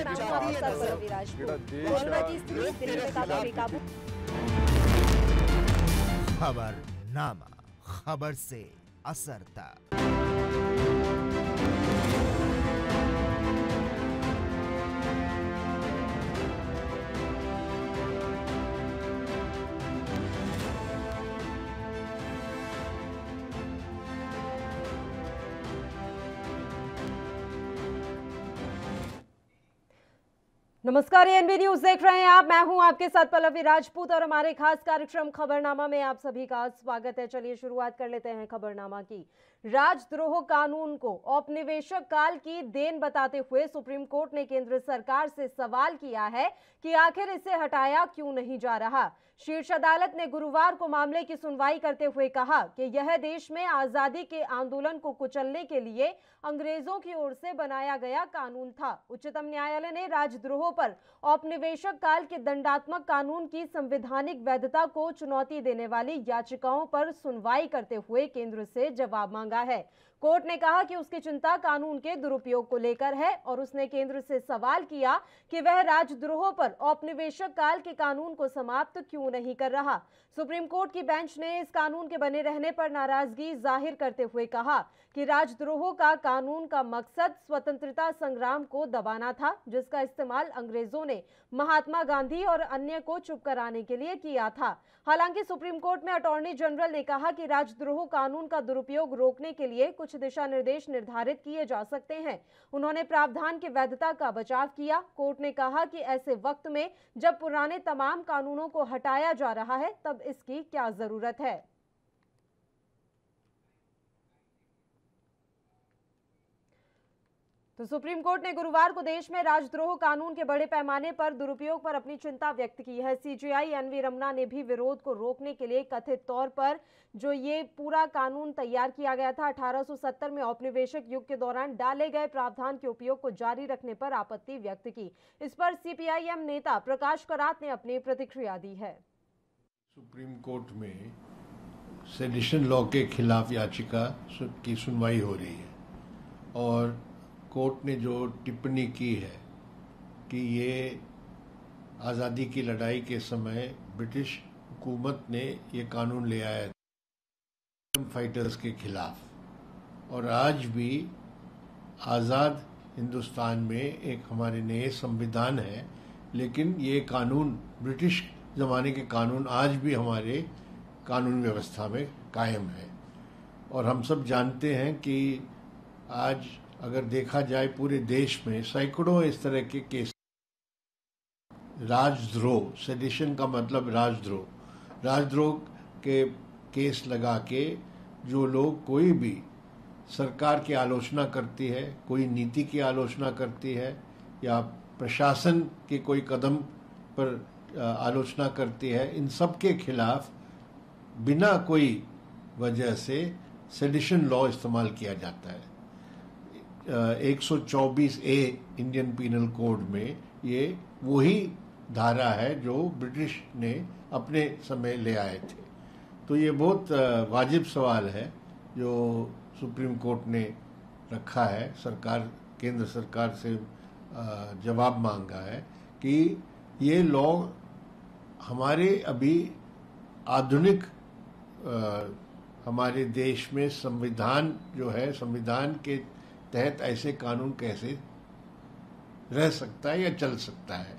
नाम हूं आपके साथ पल्लवी राजपूत। कोरोना की स्थिति दिल्ली में काफी बेकाबू। खबरनामा, खबर से असर तक। नमस्कार, एएनबी न्यूज देख रहे हैं आप। मैं हूं आपके साथ पल्लवी राजपूत और हमारे खास कार्यक्रम खबरनामा में आप सभी का स्वागत है। चलिए शुरुआत कर लेते हैं खबरनामा की। राजद्रोह कानून को औपनिवेशिक काल की देन बताते हुए सुप्रीम कोर्ट ने केंद्र सरकार से सवाल किया है कि आखिर इसे हटाया क्यों नहीं जा रहा। शीर्ष अदालत ने गुरुवार को मामले की सुनवाई करते हुए कहा कि यह देश में आजादी के आंदोलन को कुचलने के लिए अंग्रेजों की ओर से बनाया गया कानून था। उच्चतम न्यायालय ने राजद्रोह पर औपनिवेशिक काल के दंडात्मक कानून की संवैधानिक वैधता को चुनौती देने वाली याचिकाओं पर सुनवाई करते हुए केंद्र से जवाब मांगा है। कोर्ट ने कहा कि उसकी चिंता कानून के दुरुपयोग को लेकर है और उसने केंद्र से सवाल किया कि वह राजद्रोह पर औपनिवेशिक काल के कानून को समाप्त क्यों नहीं कर रहा। सुप्रीम कोर्ट की बेंच ने इस कानून के बने रहने पर नाराजगी जाहिर करते हुए कहा कि राजद्रोह का कानून का मकसद स्वतंत्रता संग्राम को दबाना था, जिसका इस्तेमाल अंग्रेजों ने महात्मा गांधी और अन्य को चुप कराने के लिए किया था। हालांकि सुप्रीम कोर्ट में अटॉर्नी जनरल ने कहा कि राजद्रोह कानून का दुरुपयोग रोकने के लिए कुछ दिशा निर्देश निर्धारित किए जा सकते हैं। उन्होंने प्रावधान की वैधता का बचाव किया। कोर्ट ने कहा कि ऐसे वक्त में जब पुराने तमाम कानूनों को हटाया जा रहा है, तब इसकी क्या जरूरत है। तो सुप्रीम कोर्ट ने गुरुवार को देश में राजद्रोह कानून के बड़े पैमाने पर दुरुपयोग पर अपनी चिंता व्यक्त की है। सीजेआई एनवी रमना ने भी विरोध को रोकने के लिए कथित तौर पर जो ये पूरा कानून तैयार किया गया था 1870 में औपनिवेशिक युग के दौरान डाले गए प्रावधान के उपयोग को जारी रखने पर आपत्ति व्यक्त की। इस पर सीपीआईएम नेता प्रकाश करात ने अपनी प्रतिक्रिया दी है। सुप्रीम कोर्ट में सेडिशन लॉ के खिलाफ याचिका की सुनवाई हो रही है और कोर्ट ने जो टिप्पणी की है कि ये आज़ादी की लड़ाई के समय ब्रिटिश हुकूमत ने ये कानून ले आया फ्रीडम फाइटर्स के खिलाफ और आज भी आज़ाद हिंदुस्तान में एक हमारे नए संविधान है, लेकिन ये कानून ब्रिटिश ज़माने के कानून आज भी हमारे कानून व्यवस्था में कायम है। और हम सब जानते हैं कि आज अगर देखा जाए पूरे देश में सैकड़ों इस तरह के केस, राजद्रोह, सेडिशन का मतलब राजद्रोह के केस लगा के जो लोग कोई भी सरकार की आलोचना करती है, कोई नीति की आलोचना करती है या प्रशासन के कोई कदम पर आलोचना करती है, इन सब के खिलाफ बिना कोई वजह से सेडिशन लॉ इस्तेमाल किया जाता है। 124A इंडियन पीनल कोड में ये वही धारा है जो ब्रिटिश ने अपने समय ले आए थे। तो ये बहुत वाजिब सवाल है जो सुप्रीम कोर्ट ने रखा है, केंद्र सरकार से जवाब मांगा है कि ये लॉ हमारे अभी आधुनिक हमारे देश में संविधान जो है, संविधान के तहत ऐसे कानून कैसे रह सकता है या चल सकता है।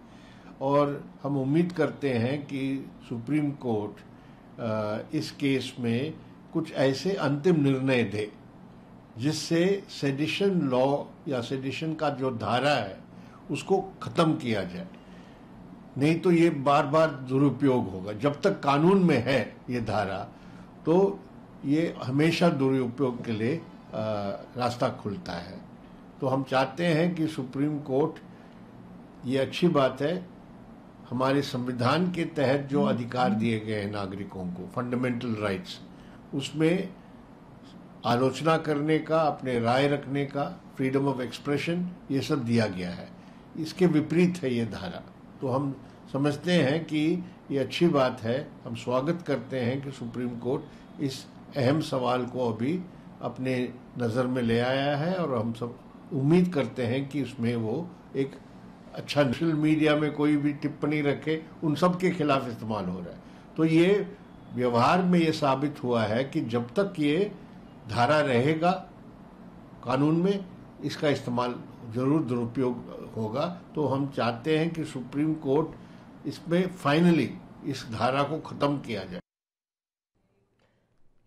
और हम उम्मीद करते हैं कि सुप्रीम कोर्ट इस केस में कुछ ऐसे अंतिम निर्णय दे जिससे सेडिशन लॉ या सेडिशन का जो धारा है उसको खत्म किया जाए, नहीं तो ये बार बार दुरुपयोग होगा। जब तक कानून में है ये धारा तो ये हमेशा दुरुपयोग के लिए रास्ता खुलता है। तो हम चाहते हैं कि सुप्रीम कोर्ट, ये अच्छी बात है, हमारे संविधान के तहत जो अधिकार दिए गए हैं नागरिकों को, फंडामेंटल राइट्स, उसमें आलोचना करने का, अपने राय रखने का, फ्रीडम ऑफ एक्सप्रेशन, ये सब दिया गया है। इसके विपरीत है ये धारा। तो हम समझते हैं कि ये अच्छी बात है। हम स्वागत करते हैं कि सुप्रीम कोर्ट इस अहम सवाल को अभी अपने नज़र में ले आया है और हम सब उम्मीद करते हैं कि उसमें वो एक अच्छा सोशल मीडिया में कोई भी टिप्पणी रखे, उन सब के खिलाफ इस्तेमाल हो रहा है। तो ये व्यवहार में ये साबित हुआ है कि जब तक ये धारा रहेगा कानून में, इसका इस्तेमाल जरूर दुरुपयोग होगा। तो हम चाहते हैं कि सुप्रीम कोर्ट इसमें फाइनली इस धारा को खत्म किया जाए।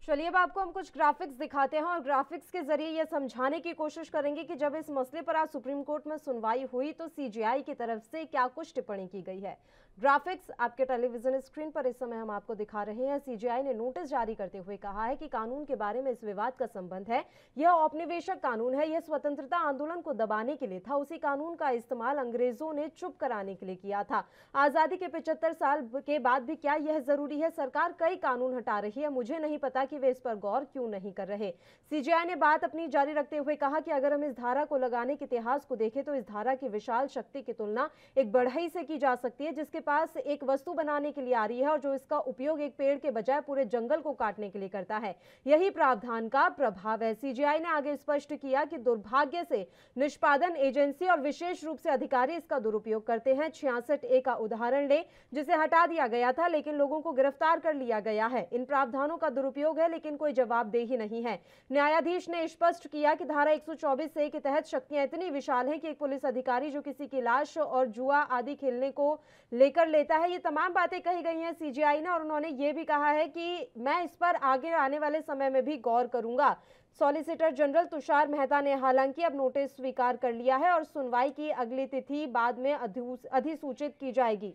चलिए अब आपको हम कुछ ग्राफिक्स दिखाते हैं और ग्राफिक्स के जरिए ये समझाने की कोशिश करेंगे कि जब इस मसले पर आज सुप्रीम कोर्ट में सुनवाई हुई तो सीजेआई की तरफ से क्या कुछ टिप्पणी की गई है। ग्राफिक्स आपके टेलीविजन स्क्रीन पर इस समय हम आपको दिखा रहे हैं। सीजेआई ने नोटिस जारी करते हुए कहा है कि कानून के बारे में इस विवाद का संबंध है, यह औपनिवेशिक कानून है, यह स्वतंत्रता आंदोलन को दबाने के लिए था। उसी कानून का इस्तेमाल अंग्रेजों ने चुप कराने के लिए किया था। आजादी के 75 साल के बाद भी क्या यह जरूरी है? सरकार कई कानून हटा रही है, मुझे नहीं पता कि वे इस पर गौर क्यों नहीं कर रहे। सीजेआई ने बात अपनी जारी रखते हुए कहा कि अगर हम इस धारा को लगाने के इतिहास को देखें तो इस धारा की विशाल शक्ति की तुलना एक बढ़ई से की जा सकती है, जिसके पास एक वस्तु बनाने के लिए आ रही है और जो इसका उपयोग एक पेड़ के बजाय पूरे जंगल को काटने के लिए करता है। यही प्रावधान का प्रभाव है। सीजेआई ने आगे स्पष्ट किया कि दुर्भाग्य से निष्पादन एजेंसी और विशेष रूप से अधिकारी इसका दुरुपयोग करते हैं। 66A का उदाहरण ले, जिसे हटा दिया गया था लेकिन लोगों को गिरफ्तार कर लिया गया है। इन प्रावधानों का दुरुपयोग है लेकिन कोई जवाबदेही नहीं है। न्यायाधीश ने स्पष्ट किया कि धारा 124A के तहत शक्तियां इतनी विशाल हैं कि एक पुलिस अधिकारी जो किसी की लाश और जुआ आदि खेलने को लेकर लेता है, ये तमाम बातें कही गई हैं सीजेआई ने। और उन्होंने ये भी कहा है कि मैं इस पर आगे आने वाले समय में भी गौर करूंगा। सॉलिसिटर जनरल तुषार मेहता ने हालांकि अब नोटिस स्वीकार कर लिया है और सुनवाई की अगली तिथि बाद में अधिसूचित की जाएगी।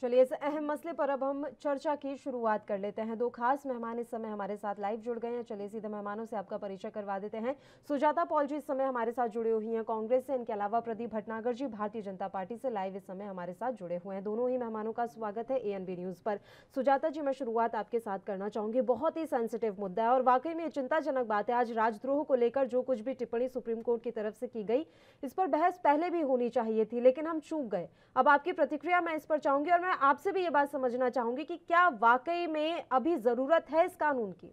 चलिए इस अहम मसले पर अब हम चर्चा की शुरुआत कर लेते हैं। दो खास मेहमान इस समय हमारे साथ लाइव जुड़ गए हैं। चलिए सीधे मेहमानों से आपका परिचय करवा देते हैं। सुजाता पॉल जी इस समय हमारे साथ जुड़े हुई हैं कांग्रेस से। इनके अलावा प्रदीप भटनागर जी भारतीय जनता पार्टी से लाइव इस समय हमारे साथ जुड़े हुए हैं। दोनों ही मेहमानों का स्वागत है एएनबी न्यूज पर। सुजाता जी, मैं शुरुआत आपके साथ करना चाहूंगी। बहुत ही सेंसिटिव मुद्दा है और वाकई में चिंताजनक बात है। आज राजद्रोह को लेकर जो कुछ भी टिप्पणी सुप्रीम कोर्ट की तरफ से की गई, इस पर बहस पहले भी होनी चाहिए थी, लेकिन हम चूक गए। अब आपकी प्रतिक्रिया मैं इस पर चाहूंगी और मैं आपसे भी ये बात समझना चाहूंगी कि क्या वाकई में अभी जरूरत है इस कानून की?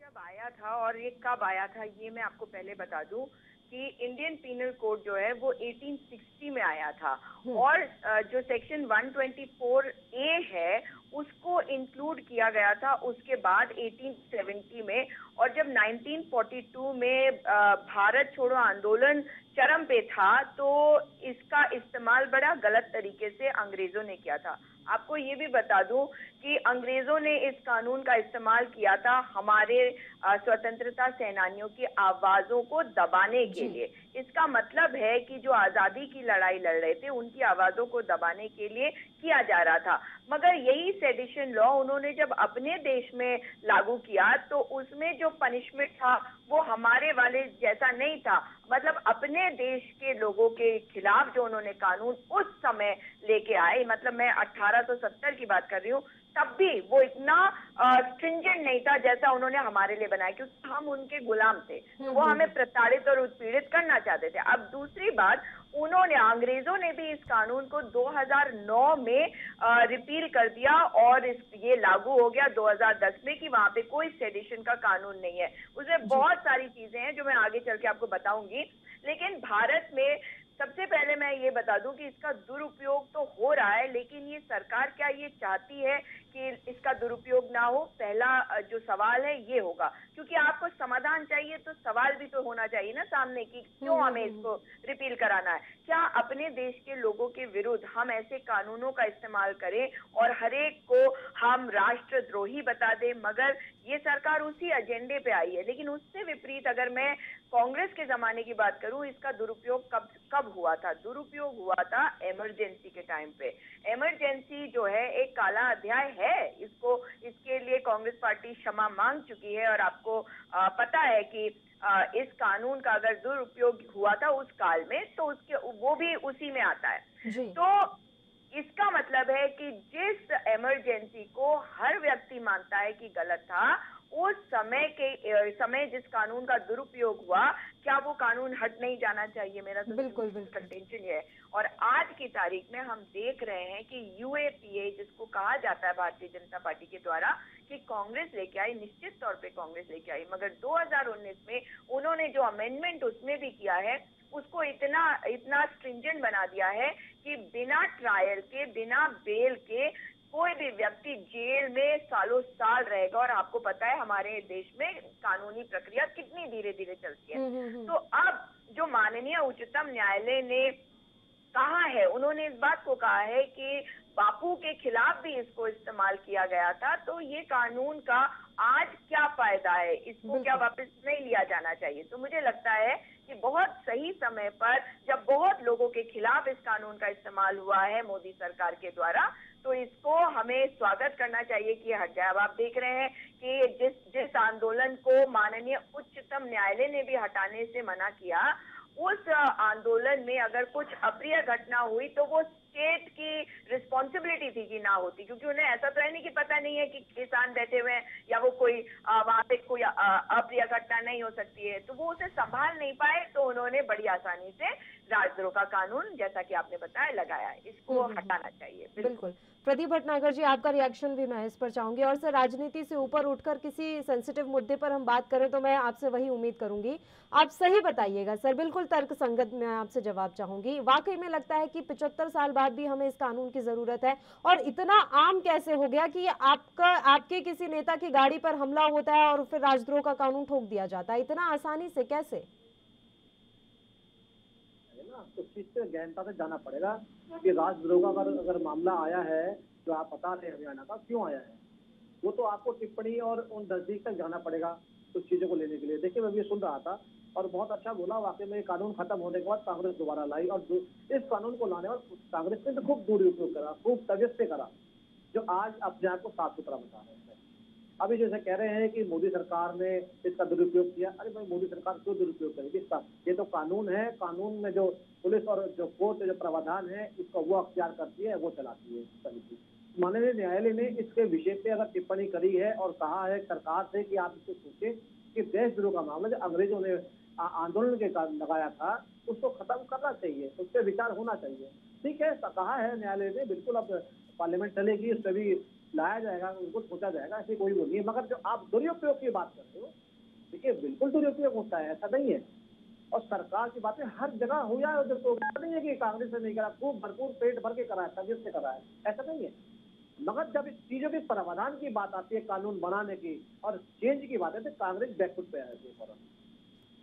जब आया था और ये कब आया था ये मैं आपको पहले बता दूं कि इंडियन पीनल कोड जो है वो 1860 में आया था और जो सेक्शन 124A है उसको इंक्लूड किया गया था उसके बाद 1870 में। और जब 1942 में भारत छोड़ो आंदोलन चरम पे था तो इसका इस्तेमाल बड़ा गलत तरीके से अंग्रेजों ने किया था। आपको ये भी बता दूं कि अंग्रेजों ने इस कानून का इस्तेमाल किया था हमारे स्वतंत्रता सेनानियों की आवाजों को दबाने के लिए। इसका मतलब है कि जो आजादी की लड़ाई लड़ रहे थे उनकी आवाजों को दबाने के लिए किया जा रहा था। मगर यही सेडिशन लॉ उन्होंने जब अपने देश में लागू किया तो उसमें जो पनिशमेंट था वो हमारे वाले जैसा नहीं था। मतलब अपने देश के लोगों के खिलाफ जो उन्होंने कानून उस समय लेके आए, मतलब मैं 1870 की बात कर रही हूँ, तब भी वो इतना स्ट्रिंजेंट नहीं था जैसा उन्होंने हमारे लिए बनाया, क्योंकि हम उनके गुलाम थे। तो वो हमें प्रताड़ित और उत्पीड़ित करना चाहते थे। अब दूसरी बात, उन्होंने अंग्रेजों ने भी इस कानून को 2009 में रिपील कर दिया और ये लागू हो गया 2010 में कि वहां पे कोई सेडिशन का कानून नहीं है। उसमें बहुत सारी चीजें हैं जो मैं आगे चल के आपको बताऊंगी। लेकिन भारत में सबसे पहले मैं ये बता दूं कि इसका दुरुपयोग तो हो रहा है, लेकिन ये सरकार क्या ये चाहती है कि इसका दुरुपयोग ना हो? पहला जो सवाल है ये होगा, क्योंकि आपको समाधान चाहिए तो सवाल भी तो होना चाहिए ना सामने कि क्यों हमें इसको रिपील कराना है। क्या अपने देश के लोगों के विरुद्ध हम ऐसे कानूनों का इस्तेमाल करें और हरेक को हम राष्ट्रद्रोही बता दें? मगर ये सरकार उसी एजेंडे पे आई है। लेकिन उससे विपरीत अगर मैं कांग्रेस के जमाने की बात करूं, इसका दुरुपयोग कब हुआ था? दुरुपयोग हुआ था इमरजेंसी के टाइम पे। इमरजेंसी जो है एक काला अध्याय है, इसके लिए कांग्रेस पार्टी क्षमा मांग चुकी है। और आपको पता है कि इस कानून का अगर दुरुपयोग हुआ था उस काल में तो वो भी उसी में आता है। तो इसका मतलब है कि जिस इमरजेंसी को हर व्यक्ति मानता है कि गलत था, उस समय जिस कानून का दुरुपयोग हुआ, क्या वो कानून हट नहीं जाना चाहिए? मेरा तो बिल्कुल कंटेंशन है। और आज की तारीख में हम देख रहे हैं कि यूएपीए जिसको कहा जाता है भारतीय जनता पार्टी के द्वारा कि कांग्रेस लेके आई, निश्चित तौर पे कांग्रेस लेके आई, मगर 2019 में उन्होंने जो अमेंडमेंट उसमें भी किया है उसको इतना स्ट्रिंजेंट बना दिया है कि बिना ट्रायल के, बिना बेल के कोई भी व्यक्ति जेल में सालों साल रहेगा। और आपको पता है हमारे देश में कानूनी प्रक्रिया कितनी धीरे धीरे चलती है। तो अब जो माननीय उच्चतम न्यायालय ने कहा है, उन्होंने इस बात को कहा है कि बापू के खिलाफ भी इसको इस्तेमाल किया गया था, तो ये कानून का आज क्या फायदा है, इसको क्या वापस नहीं लिया जाना चाहिए? तो मुझे लगता है कि बहुत सही समय पर जब बहुत लोगों के खिलाफ इस कानून का इस्तेमाल हुआ है मोदी सरकार के द्वारा, तो इसको हमें स्वागत करना चाहिए कि हट जाए। अब आप देख रहे हैं कि जिस आंदोलन को माननीय उच्चतम न्यायालय ने भी हटाने से मना किया, उस आंदोलन में अगर कुछ अप्रिय घटना हुई तो वो स्टेट की रिस्पॉन्सिबिलिटी थी कि ना होती, क्योंकि उन्हें ऐसा तो है नहीं कि पता नहीं है कि किसान बैठे हुए हैं या वो कोई वहां पे कोई अप्रिय घटना नहीं हो सकती है, तो वो उसे संभाल नहीं पाए, तो उन्होंने बड़ी आसानी से राजद्रोह का कानून, जैसा कि आपने बताया, लगाया। इसको हटाना चाहिए। बिल्कुल। प्रदीप भटनागर जी, आपका रिएक्शन भी मैं इस पर चाहूंगी। और सर, राजनीति से ऊपर उठकर किसी सेंसिटिव मुद्दे पर हम बात करें तो मैं आपसे वही उम्मीद करूंगी। आप सही बताइएगा सर, बिल्कुल तर्क संगत मैं आपसे जवाब चाहूंगी। वाकई में लगता है कि 75 साल बाद भी हमें इस कानून की जरूरत है, और इतना आम कैसे हो गया कि आपके किसी नेता की गाड़ी पर हमला होता है और फिर राजद्रोह का कानून ठोक दिया जाता है, इतना आसानी से कैसे? तो चीज से गहनता से जाना पड़ेगा कि राजद्रोह का अगर मामला आया है, जो आप बता रहे हैं हरियाणा का, क्यों आया है, वो तो आपको टिप्पणी और उन नजदीक तक जाना पड़ेगा कुछ चीजों को लेने के लिए। देखिए, मैं भी सुन रहा था और बहुत अच्छा बोला। वाकई में कानून खत्म होने के बाद कांग्रेस दोबारा लाई, और इस कानून को लाने में कांग्रेस ने तो खूब दुरुपयोग करा, खूब तबियत से करा, जो आज अपने आप को साफ सुथरा बता रहे हैं। अभी जैसे कह रहे हैं कि मोदी सरकार ने इसका दुरुपयोग किया, अरे भाई, मोदी सरकार क्यों दुरुपयोग करेगी इसका? ये तो कानून है, कानून में जो पुलिस और जो कोर्ट जो प्रावधान है, इसको वो अख्तियार करती है, वो चलाती है समिति। माननीय न्यायालय ने इसके विषय पे अगर टिप्पणी करी है और कहा है सरकार से कि आप इसको सोचें कि देशद्रोह का मामला जो अंग्रेजों ने आंदोलन के कारण लगाया था, उसको खत्म करना चाहिए, उस पर विचार होना चाहिए। ठीक है, कहा है न्यायालय ने, बिल्कुल अब पार्लियामेंट चलेगी, उस पर भी लाया जाएगा, उनको सोचा जाएगा, ऐसी कोई वो नहीं है। मगर जो आप दुरुपयोग की बात कर रहे हो, देखिए बिल्कुल दुरुपयोग होता है, ऐसा नहीं है। और सरकार की बातें हर जगह हो जाए, ऐसा नहीं है कि कांग्रेस ने नहीं करा, खूब भरपूर पेट भर के करा है, तबियत से करा है, ऐसा नहीं है। मगर जब इस चीजों के प्रावधान की बात आती है, कानून बनाने की और चेंज की बात है, तो कांग्रेस बैकफुट पे आती है।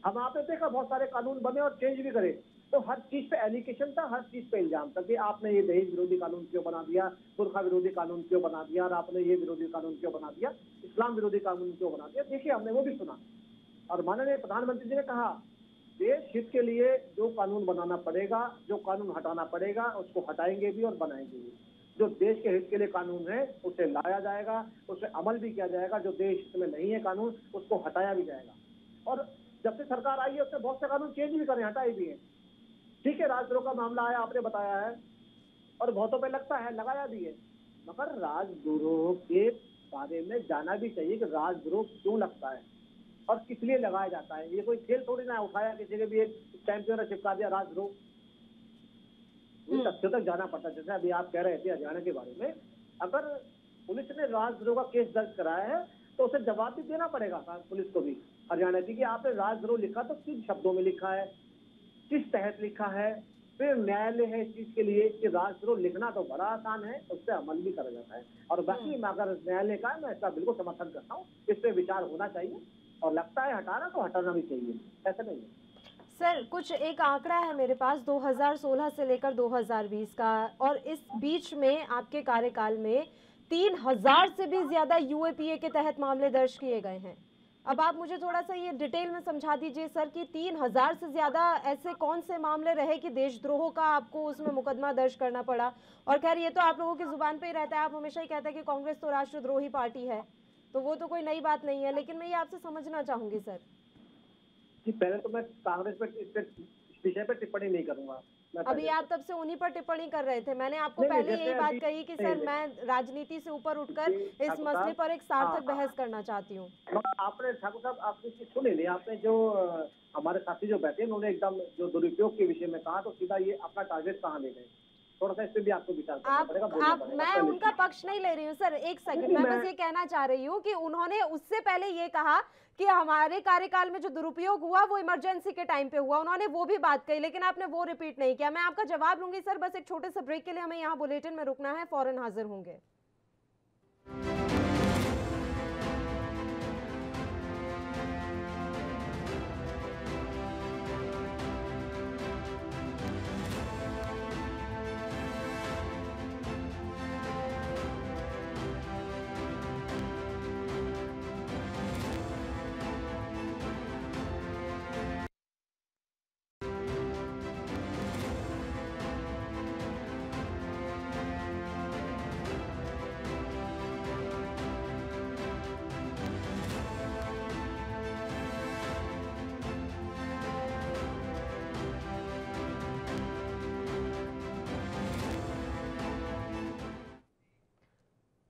हम आपने देखा बहुत सारे कानून बने और चेंज भी करे, तो हर चीज पे एलिगेशन था, हर चीज पे इल्जाम था कि आपने ये दहेज विरोधी कानून क्यों बना दिया, बुर्खा विरोधी कानून क्यों बना दिया, और आपने ये विरोधी कानून क्यों बना दिया, इस्लाम विरोधी कानून क्यों बना दिया। देखिए, हमने वो भी सुना, और माननीय प्रधानमंत्री जी ने कहा देश हित के लिए जो कानून बनाना पड़ेगा, जो कानून हटाना पड़ेगा, उसको हटाएंगे भी और बनाएंगे भी। जो देश के हित के लिए कानून है उसे लाया जाएगा, उसे अमल भी किया जाएगा, जो देश हित में नहीं है कानून उसको हटाया भी जाएगा। और जब से सरकार आई है उसने बहुत से कानून चेंज भी करे, हटाए भी है। ठीक है, राजद्रोह का मामला आया, आपने बताया है, और बहुतों पे लगता है, लगाया भी है, मगर राजद्रोह के बारे में जाना भी चाहिए कि राजद्रोह क्यों लगता है और किस लिए लगाया जाता है। ये कोई खेल थोड़ी ना उठाया किसी ने भी एक स्टैंप पे चिपका दिया राजद्रोह, तथ्यों तक जाना पड़ता है। जैसे अभी आप कह रहे थे हरियाणा के बारे में, अगर पुलिस ने राजद्रोह का केस दर्ज कराया है तो उसे जवाब भी देना पड़ेगा पुलिस को भी हरियाणा की, कि आपने राजद्रोह लिखा तो किन शब्दों में लिखा है, किस तहत लिखा है। फिर न्यायालय है इस चीज के लिए कि राजद्रोह लिखना तो बड़ा आसान है, उस पर अमल भी करा जाता है। और बाकी अगर न्यायालय का, मैं इसका बिल्कुल समर्थन करता हूँ, इस पर विचार होना चाहिए, और लगता है हटाना तो हटाना भी चाहिए, ऐसा नहीं है। सर, कुछ एक आंकड़ा है मेरे पास 2016 से लेकर 2020 का, और इस बीच में आपके कार्यकाल में 3000 से भी ज्यादा यूएपीए के तहत मामले दर्ज किए गए हैं। अब आप मुझे थोड़ा सा ये डिटेल में समझा दीजिए सर कि 3000 से ज्यादा ऐसे कौन से मामले रहे कि देशद्रोह का आपको उसमें मुकदमा दर्ज करना पड़ा। और खैर, ये तो आप लोगों की जुबान पे ही रहता है, आप हमेशा ही कहते हैं कि कांग्रेस तो राष्ट्रद्रोही पार्टी है, तो वो तो कोई नई बात नहीं है, लेकिन मैं ये आपसे समझना चाहूंगी सर। जी, पहले तो मैं कांग्रेस पर इस विषय पर टिप्पणी नहीं करूंगा, अभी आप तब से उन्हीं पर टिप्पणी कर रहे थे। मैंने आपको नहीं, पहले जैसे यही बात अभी कही कि नहीं, सर मैं राजनीति से ऊपर उठकर जी, इस ठाकुर मसले साहब, पर एक सार्थक हाँ, बहस करना चाहती हूँ। आपने ठाकुर साहब आपने चीज सुनी नहीं, आपने जो हमारे साथी जो बैठे उन्होंने एकदम जो दुरुपयोग के विषय में कहा तो सीधा ये अपना टारगेट कहाँ ले गए। थोड़ा सा इस पे भी आपको विचार करना पड़ेगा, बोलना आप पड़ेगा मैं पहले उनका चीज। पक्ष नहीं ले रही हूँ सर, एक सेकंड। नहीं, मैं बस ये कहना चाह रही हूँ कि उन्होंने उससे पहले ये कहा कि हमारे कार्यकाल में जो दुरुपयोग हुआ वो इमरजेंसी के टाइम पे हुआ, उन्होंने वो भी बात कही, लेकिन आपने वो रिपीट नहीं किया। मैं आपका जवाब लूंगी सर, बस एक छोटे से ब्रेक के लिए हमें यहाँ बुलेटिन में रुकना है, फौरन हाजिर होंगे।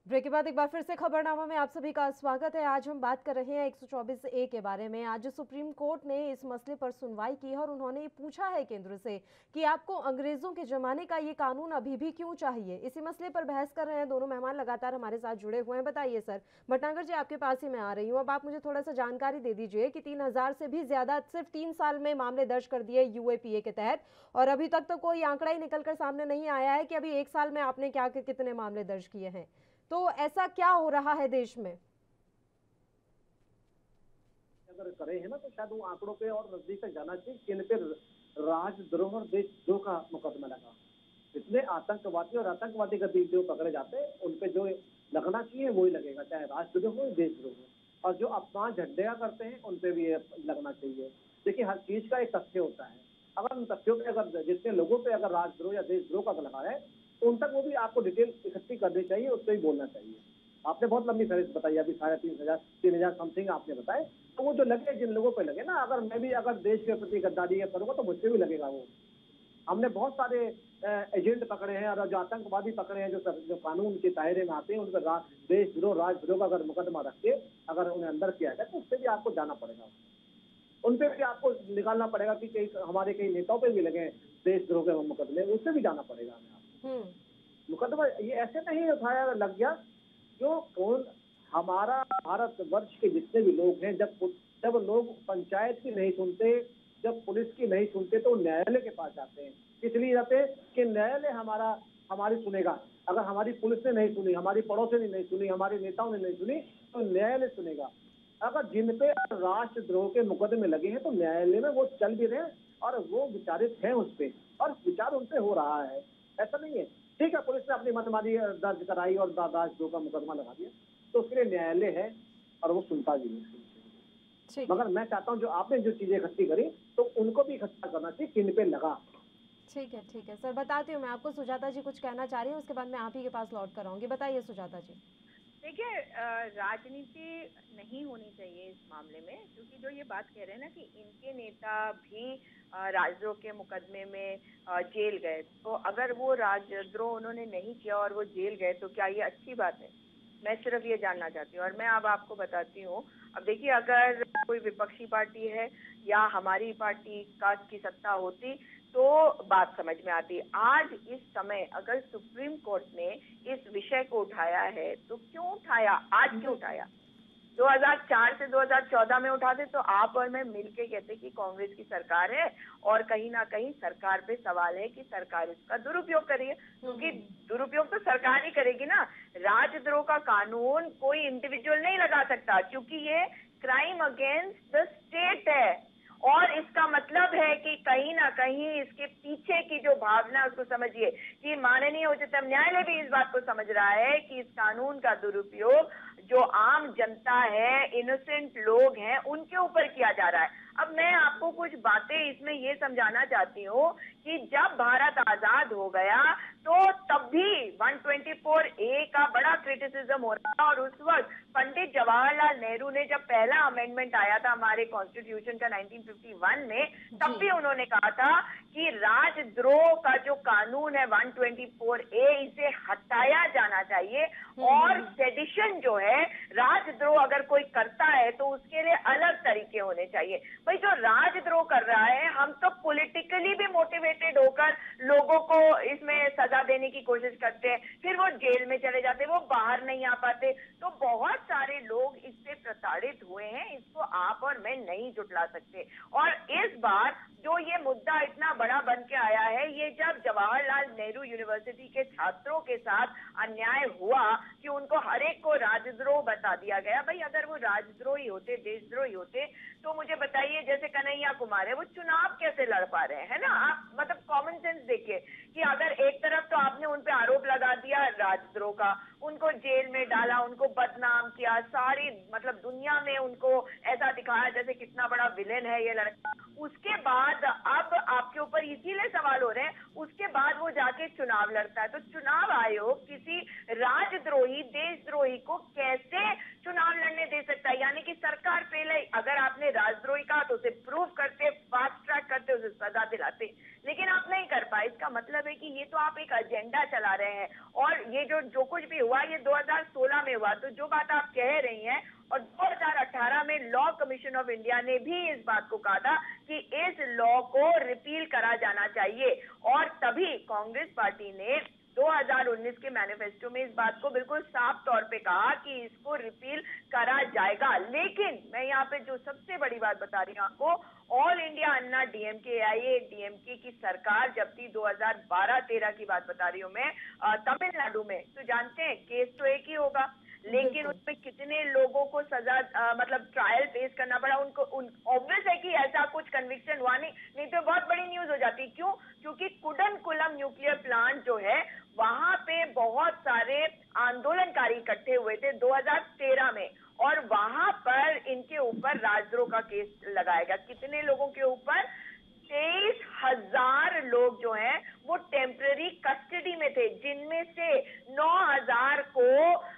ब्रेक के बाद एक बार फिर से खबरनामा में आप सभी का स्वागत है। आज हम बात कर रहे हैं 124A के बारे में। आज सुप्रीम कोर्ट ने इस मसले पर सुनवाई की है और उन्होंने पूछा है केंद्र से कि आपको अंग्रेजों के जमाने का ये कानून अभी भी क्यों चाहिए। इसी मसले पर बहस कर रहे हैं दोनों मेहमान, लगातार हमारे साथ जुड़े हुए हैं। बताइए सर भटनागर जी, आपके पास ही मैं आ रही हूँ। अब आप मुझे थोड़ा सा जानकारी दे दीजिए कि 3000 से भी ज्यादा सिर्फ 3 साल में मामले दर्ज कर दिए UAPA के तहत, और अभी तक तो कोई आंकड़ा ही निकलकर सामने नहीं आया है कि अभी 1 साल में आपने क्या कितने मामले दर्ज किए हैं। तो ऐसा क्या हो रहा है देश में? अगर करे है ना तो शायद वो आंकड़ों पे और नजदीक तक जाना चाहिए कि इन पे राजद्रोह और देशद्रोह का मुकदमा लगा। जितने आतंकवादी और आतंकवादी गतिविधियों पकड़े जाते हैं उन पे जो लगना चाहिए वही लगेगा, चाहे राजद्रोह हो देशद्रोह हो। और जो अपमान झंडिया करते हैं उन पे भी लगना चाहिए। देखिए हर चीज का एक तथ्य होता है, अगर उन तथ्यों पे अगर जितने लोगों पे अगर राजद्रोह या देशद्रोह का लगा है तो उन तक वो भी आपको डिटेल इकट्ठी करनी चाहिए, उस पर ही बोलना चाहिए। आपने बहुत लंबी सर्विस बताई, अभी 3,500 समथिंग आपने बताए, तो वो जो लगे जिन लोगों पे लगे ना, अगर मैं भी अगर देश के प्रति गद्दारी करूंगा तो मुझसे भी लगेगा वो। हमने बहुत सारे एजेंट पकड़े हैं और जो आतंकवादी पकड़े हैं जो कानून के दायरे में आते हैं उन पर देशद्रोह राजद्रोह का अगर मुकदमा रख के अगर उन्हें अंदर किया जाए तो उससे भी आपको जाना पड़ेगा, उन पे भी आपको निकालना पड़ेगा कि कई हमारे कई नेताओं पे भी लगे देशद्रोह के मुकदमे, उससे भी जाना पड़ेगा हमें। मुकदमा ये ऐसे नहीं उठाया लग गया। जो कौन हमारा भारतवर्ष के जितने भी लोग हैं, जब लोग पंचायत की नहीं सुनते, जब पुलिस की नहीं सुनते तो न्यायालय के पास जाते हैं। इसलिए जाते हैं कि न्यायालय हमारी सुनेगा। अगर हमारी पुलिस ने नहीं सुनी, हमारी पड़ोसी ने नहीं सुनी, हमारे नेताओं ने नहीं सुनी तो न्यायालय सुनेगा। अगर जिन पे राष्ट्रद्रोह के मुकदमे लगे हैं तो न्यायालय में वो चल भी रहे हैं और वो विचारित है उस पे, और विचार उन पे हो रहा है। ऐसा नहीं है, ठीक है पुलिस ने अपनी मनमानी दर्ज कराई और राजद्रोह का मुकदमा लगा दिया तो उसके लिए न्यायालय है और वो सुनता भी है। मगर मैं चाहता हूँ जो आपने जो चीजें इकट्ठी करी तो उनको भी इकट्ठा करना चाहिए किन पे लगा। ठीक है सर, बताती हूँ मैं आपको। सुजाता जी कुछ कहना चाह रही है, उसके बाद मैं आप ही के पास लौट कर आऊंगी। बताइए सुजाता जी। देखिए राजनीति नहीं होनी चाहिए इस मामले में, क्योंकि जो ये बात कह रहे हैं ना कि इनके नेता भी राजद्रोह के मुकदमे में जेल गए, तो अगर वो राजद्रोह उन्होंने नहीं किया और वो जेल गए तो क्या ये अच्छी बात है? मैं सिर्फ ये जानना चाहती हूँ। और मैं अब आपको बताती हूँ, अब देखिए अगर कोई विपक्षी पार्टी है या हमारी पार्टी की सत्ता होती तो बात समझ में आती। आज इस समय अगर सुप्रीम कोर्ट ने इस विषय को उठाया है तो क्यों उठाया, आज क्यों उठाया? 2004 से 2014 में उठाते तो आप और मैं मिलके कहते कि कांग्रेस की सरकार है और कहीं ना कहीं सरकार पे सवाल है कि सरकार इसका दुरुपयोग करिए, क्योंकि दुरुपयोग तो सरकार ही करेगी ना। राजद्रोह का कानून कोई इंडिविजुअल नहीं लगा सकता, क्योंकि ये क्राइम अगेंस्ट द स्टेट है और इसका मतलब है कि कहीं ना कहीं इसके पीछे की जो भावना उसको समझिए कि माननीय उच्चतम न्यायालय भी इस बात को समझ रहा है कि इस कानून का दुरुपयोग जो आम जनता है, इनोसेंट लोग हैं, उनके ऊपर किया जा रहा है। अब मैं आपको कुछ बातें इसमें ये समझाना चाहती हूँ कि जब भारत आजाद हो गया तो तब भी 124A का बड़ा क्रिटिसिज्म हो रहा था और उस वक्त पंडित जवाहरलाल नेहरू ने जब पहला अमेंडमेंट आया था हमारे कॉन्स्टिट्यूशन का 1951 में, तब भी उन्होंने कहा था कि राजद्रोह का जो कानून है 124A, इसे हटाया जाना चाहिए और सेडिशन जो है, राजद्रोह अगर कोई करता है तो उसके लिए अलग तरीके होने चाहिए। भाई जो राजद्रोह कर रहा है, हम तो पॉलिटिकली भी मोटिवेटेड होकर लोगों को इसमें सजा देने की कोशिश करते हैं, फिर वो जेल में चले जाते, वो बाहर नहीं आ पाते। तो बहुत सारे लोग इससे प्रताड़ित हुए हैं, इसको आप और मैं नहीं जुटला सकते। और इस बार जो ये मुद्दा इतना बड़ा बन के आया है, ये जब जवाहरलाल नेहरू यूनिवर्सिटी के छात्रों के साथ अन्याय हुआ कि उनको हर एक को राजद्रोह बता दिया गया। भाई अगर वो राजद्रोही होते, देशद्रोही होते, तो मुझे बताइए, जैसे कन्हैया कुमार है, वो चुनाव कैसे लड़ पा रहे हैं ना? आप मतलब कॉमन सेंस देखिए कि अगर एक तरफ तो आपने उन पे आरोप लगा दिया राजद्रोह का, उनको जेल में डाला, उनको बदनाम किया, सारी मतलब दुनिया में उनको ऐसा दिखाया जैसे कितना बड़ा विलेन है ये लड़का, उसके बाद अब आपके ऊपर इसीलिए सवाल हो रहे हैं, उसके बाद वो जाके चुनाव लड़ता है। तो चुनाव आयोग किसी राजद्रोही, देशद्रोही को कैसे चुनाव लड़ने दे सकता है? यानी कि सरकार पहले अगर आपने राजद्रोही कहा तो उसे प्रूव करते, फास्ट ट्रैक करते, उसे सजा दिलाते, लेकिन आप नहीं कर पाए। इसका मतलब है कि ये तो आप एक एजेंडा चला रहे हैं, और ये जो कुछ भी हुआ ये 2016 में हुआ। तो जो बात आप कह रही हैं, और 2018 में लॉ कमीशन ऑफ इंडिया ने भी इस बात को कहा था कि इस लॉ को रिपील करा जाना चाहिए, और तभी कांग्रेस पार्टी ने 2019 के मैनिफेस्टो में इस बात को बिल्कुल साफ तौर पे कहा कि इसको रिपील करा जाएगा। लेकिन मैं यहाँ पे जो सबसे बड़ी बात बता रही हूँ आपको, ऑल इंडिया अन्ना डीएमके AIADMK की सरकार जब थी 2012-13 की बात बता रही हूँ मैं, तमिलनाडु में, तो जानते हैं केस तो एक ही होगा, लेकिन उसमें कितने लोगों को सजा मतलब ट्रायल फेस करना पड़ा उनको। ऑब्वियस है कि ऐसा कुछ कन्विक्शन हुआ नहीं तो बहुत बड़ी न्यूज हो जाती। क्यों? क्योंकि कुडनकुलम न्यूक्लियर प्लांट जो है, वहां पे बहुत सारे आंदोलनकारी इकट्ठे हुए थे 2013 में, और वहां पर इनके ऊपर राजद्रोह का केस लगाया गया। कितने लोगों के ऊपर? 23,000 लोग जो हैं वो टेम्पररी कस्टडी में थे, जिनमें से 9,000 को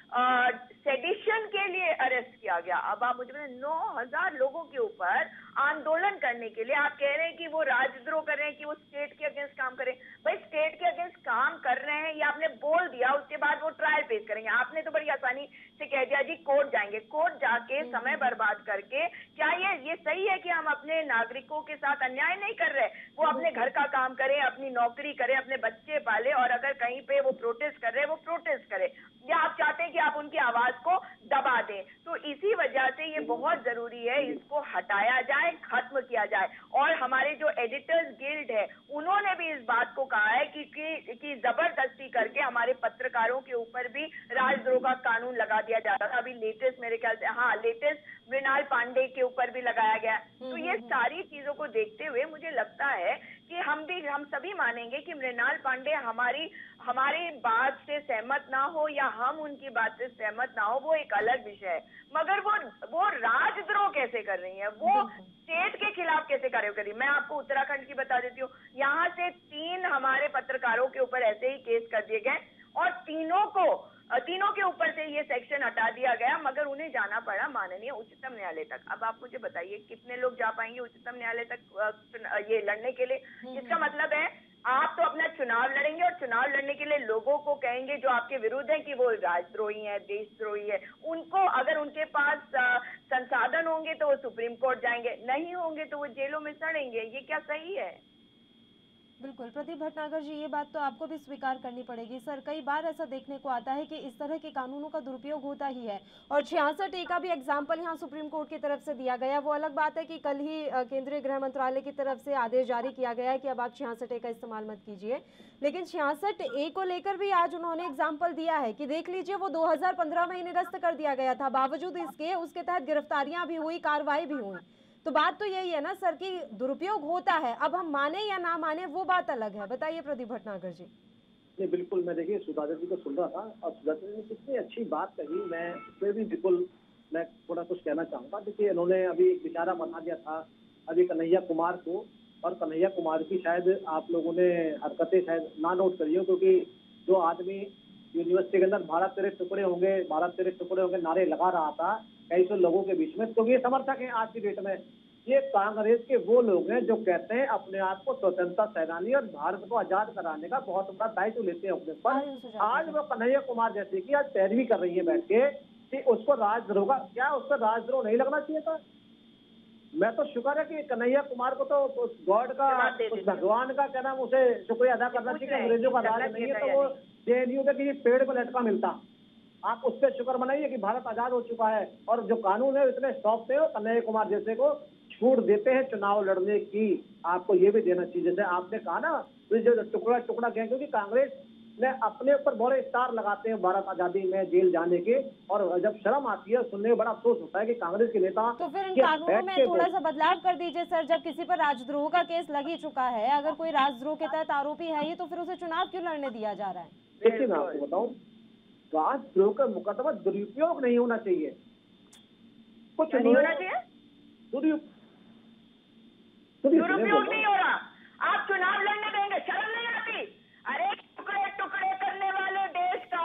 सेडिशन के लिए अरेस्ट किया गया। अब आप मुझे बताएं, 9,000 लोगों के ऊपर आंदोलन करने के लिए आप कह रहे हैं कि वो राजद्रोह कर रहे हैं, कि वो स्टेट के अगेंस्ट काम कर रहे हैं। भाई स्टेट के अगेंस्ट काम कर रहे हैं, ये आपने बोल दिया, उसके बाद वो ट्रायल फेस करेंगे। आपने तो बड़ी आसानी से कह दिया जी कोर्ट जाएंगे। कोर्ट जाके समय बर्बाद करके क्या ये सही है कि हम अपने नागरिकों के साथ अन्याय नहीं कर रहे? वो अपने घर का काम करें, अपनी नौकरी करें, अपने बच्चे पाले, और अगर कहीं पे वो प्रोटेस्ट कर रहे हैं वो प्रोटेस्ट करें, या आप चाहते हैं कि आप उनकी आवाज को दबा दें। तो इसी वजह से ये बहुत जरूरी है, इसको हटाया जाए, खत्म किया जाए। और हमारे जो एडिटर्स गिल्ड है, उन्होंने भी इस बात को कहा है कि जबरदस्ती करके हमारे पत्रकारों के ऊपर भी राजद्रोह का कानून लगा दिया जा रहा था। अभी लेटेस्ट मेरे ख्याल से लेटेस्ट मृणाल पांडे के ऊपर भी लगाया गया। तो ये सारी चीजों को देखते हुए मुझे लगता है कि हम सभी मानेंगे कि मृणाल पांडे हमारी बात से सहमत ना हो या हम उनकी बात से सहमत ना हो, वो एक अलग विषय है, मगर वो राजद्रोह कैसे कर रही है, वो स्टेट के खिलाफ कैसे कार्य कर रही है। मैं आपको उत्तराखंड की बता देती हूँ, यहाँ से 3 हमारे पत्रकारों के ऊपर ऐसे ही केस कर दिए गए, और तीनों के ऊपर से ये सेक्शन हटा दिया गया, मगर उन्हें जाना पड़ा माननीय उच्चतम न्यायालय तक। अब आप मुझे बताइए कितने लोग जा पाएंगे उच्चतम न्यायालय तक ये लड़ने के लिए? इसका मतलब है आप तो अपना चुनाव लड़ेंगे, और चुनाव लड़ने के लिए लोगों को कहेंगे जो आपके विरुद्ध है कि वो राजद्रोही है, देशद्रोही है। उनको अगर उनके पास संसाधन होंगे तो वो सुप्रीम कोर्ट जाएंगे, नहीं होंगे तो वो जेलों में सड़ेंगे। ये क्या सही है? बिल्कुल प्रदीप भटनागर जी, ये बात तो आपको भी स्वीकार करनी पड़ेगी। सर, कई बार ऐसा देखने को आता है कि इस तरह के कानूनों का दुरुपयोग होता ही है, और 66A का भी एग्जाम्पल यहाँ सुप्रीम कोर्ट की तरफ से दिया गया। वो अलग बात है कि कल ही केंद्रीय गृह मंत्रालय की तरफ से आदेश जारी किया गया है कि अब आप 66A का इस्तेमाल मत कीजिए, लेकिन 66A को लेकर भी आज उन्होंने एग्जाम्पल दिया है कि देख लीजिए वो 2015 में ही निरस्त कर दिया गया था, बावजूद इसके उसके तहत गिरफ्तारियां भी हुई, कार्रवाई भी हुई। तो बात तो यही है ना सर कि दुरुपयोग होता है, अब हम माने या ना माने वो बात अलग है। बताइए प्रदीप भटनागर जी। नहीं, बिल्कुल। मैं देखिए सुधाकर जी को सुन रहा था, और सुधाकर जी ने कितनी अच्छी बात कही, मैं उसमें भी बिल्कुल मैं थोड़ा कुछ कहना चाहूँगा। देखिए इन्होंने अभी बेचारा बता दिया था अभी कन्हैया कुमार को, और कन्हैया कुमार की शायद आप लोगों ने हरकतें शायद ना नोट करी हो, क्योंकि जो आदमी यूनिवर्सिटी के अंदर भारत तेरे टुकड़े होंगे, भारत तेरे टुकड़े होंगे नारे लगा रहा था कई सौ लोगों के बीच में, तो ये समर्थक है आज की डेट में। ये कांग्रेस के वो लोग हैं जो कहते हैं अपने आप को स्वतंत्रता सेनानी और भारत को आजाद कराने का बहुत बड़ा दायित्व लेते हैं अपने पर। आज वो कन्हैया कुमार जैसे की आज पैरवी कर रही है बैठ के कि उसको राजद्रोह का, क्या उस पर राजद्रोह नहीं लगना चाहिए था? मैं तो शुक्र है कि कन्हैया कुमार को तो उस गॉड का, उस भगवान का क्या नाम, उसे शुक्रिया अदा करना चाहिए। अंग्रेजों का राज नहीं है तो वो जेएनयू के किसी पेड़ को लटका मिलता। आप उस पर शुक्र मनाइए कि भारत आजाद हो चुका है और जो कानून है इतने सॉफ्ट है, कन्हैया कुमार जैसे को छूट देते हैं चुनाव लड़ने की। आपको ये भी देना चाहिए, जैसे आपने कहा ना जो टुकड़ा टुकड़ा गया, क्योंकि कांग्रेस ने अपने ऊपर बड़े स्टार लगाते हैं भारत आजादी में जेल जाने के, और जब शर्म आती है सुनने में बड़ा अफसोस होता है कि कांग्रेस के नेता। तो फिर इन कानूनों में थोड़ा सा बदलाव कर दीजिए सर। जब किसी पर राजद्रोह का केस लग ही चुका है, अगर कोई राजद्रोह के तहत आरोपी है ये, तो फिर उसे चुनाव क्यों लड़ने दिया जा रहा है? देखिए मैं आपको बताऊं, राजद्रोह का मुकदमा दुरुपयोग नहीं होना चाहिए, कुछ नहीं होना चाहिए, दुरुपयोग नहीं हो रहा। आप चुनाव लड़ने देंगे, शर्म नहीं आती? अरे टुकड़े टुकड़े करने वाले देश का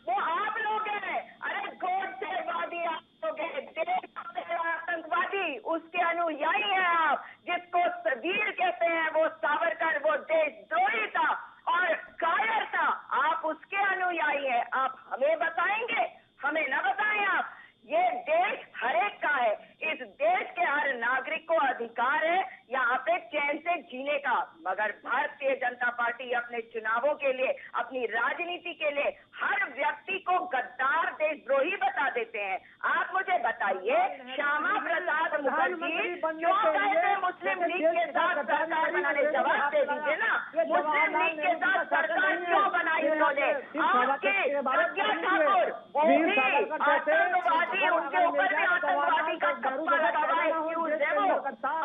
वो आप लोग हैं। अरे गोडसेवादी आप लोग हैं, देश आतंकवादी उसके अनुयायी हैं आप। जिसको वीर कहते हैं वो सावरकर, वो देशद्रोही था और कायर था, आप उसके अनुयायी हैं। आप हमें बताएंगे? हमें ना बताएं आप। ये देश हर एक का है, इस देश के हर नागरिक को अधिकार है यहाँ पे चैन से जीने का। मगर भारतीय जनता पार्टी अपने चुनावों के लिए, अपनी राजनीति के लिए हर व्यक्ति को गद्दार देशद्रोही बता देते हैं। आप मुझे बताइए, श्यामा प्रसाद मुखर्जी क्यों गए थे मुस्लिम लीग के साथ सरकार बनाने? जवाब दे दीजिए ना, मुस्लिम लीग के साथ सरकार क्यों बनाई उन्होंने? आपके प्रज्ञा ठाकुर वो भी आतंकवादी, उनके ऊपर भी आतंकवादी का ठप्पा लगा हुआ है। एक्यूज है वो,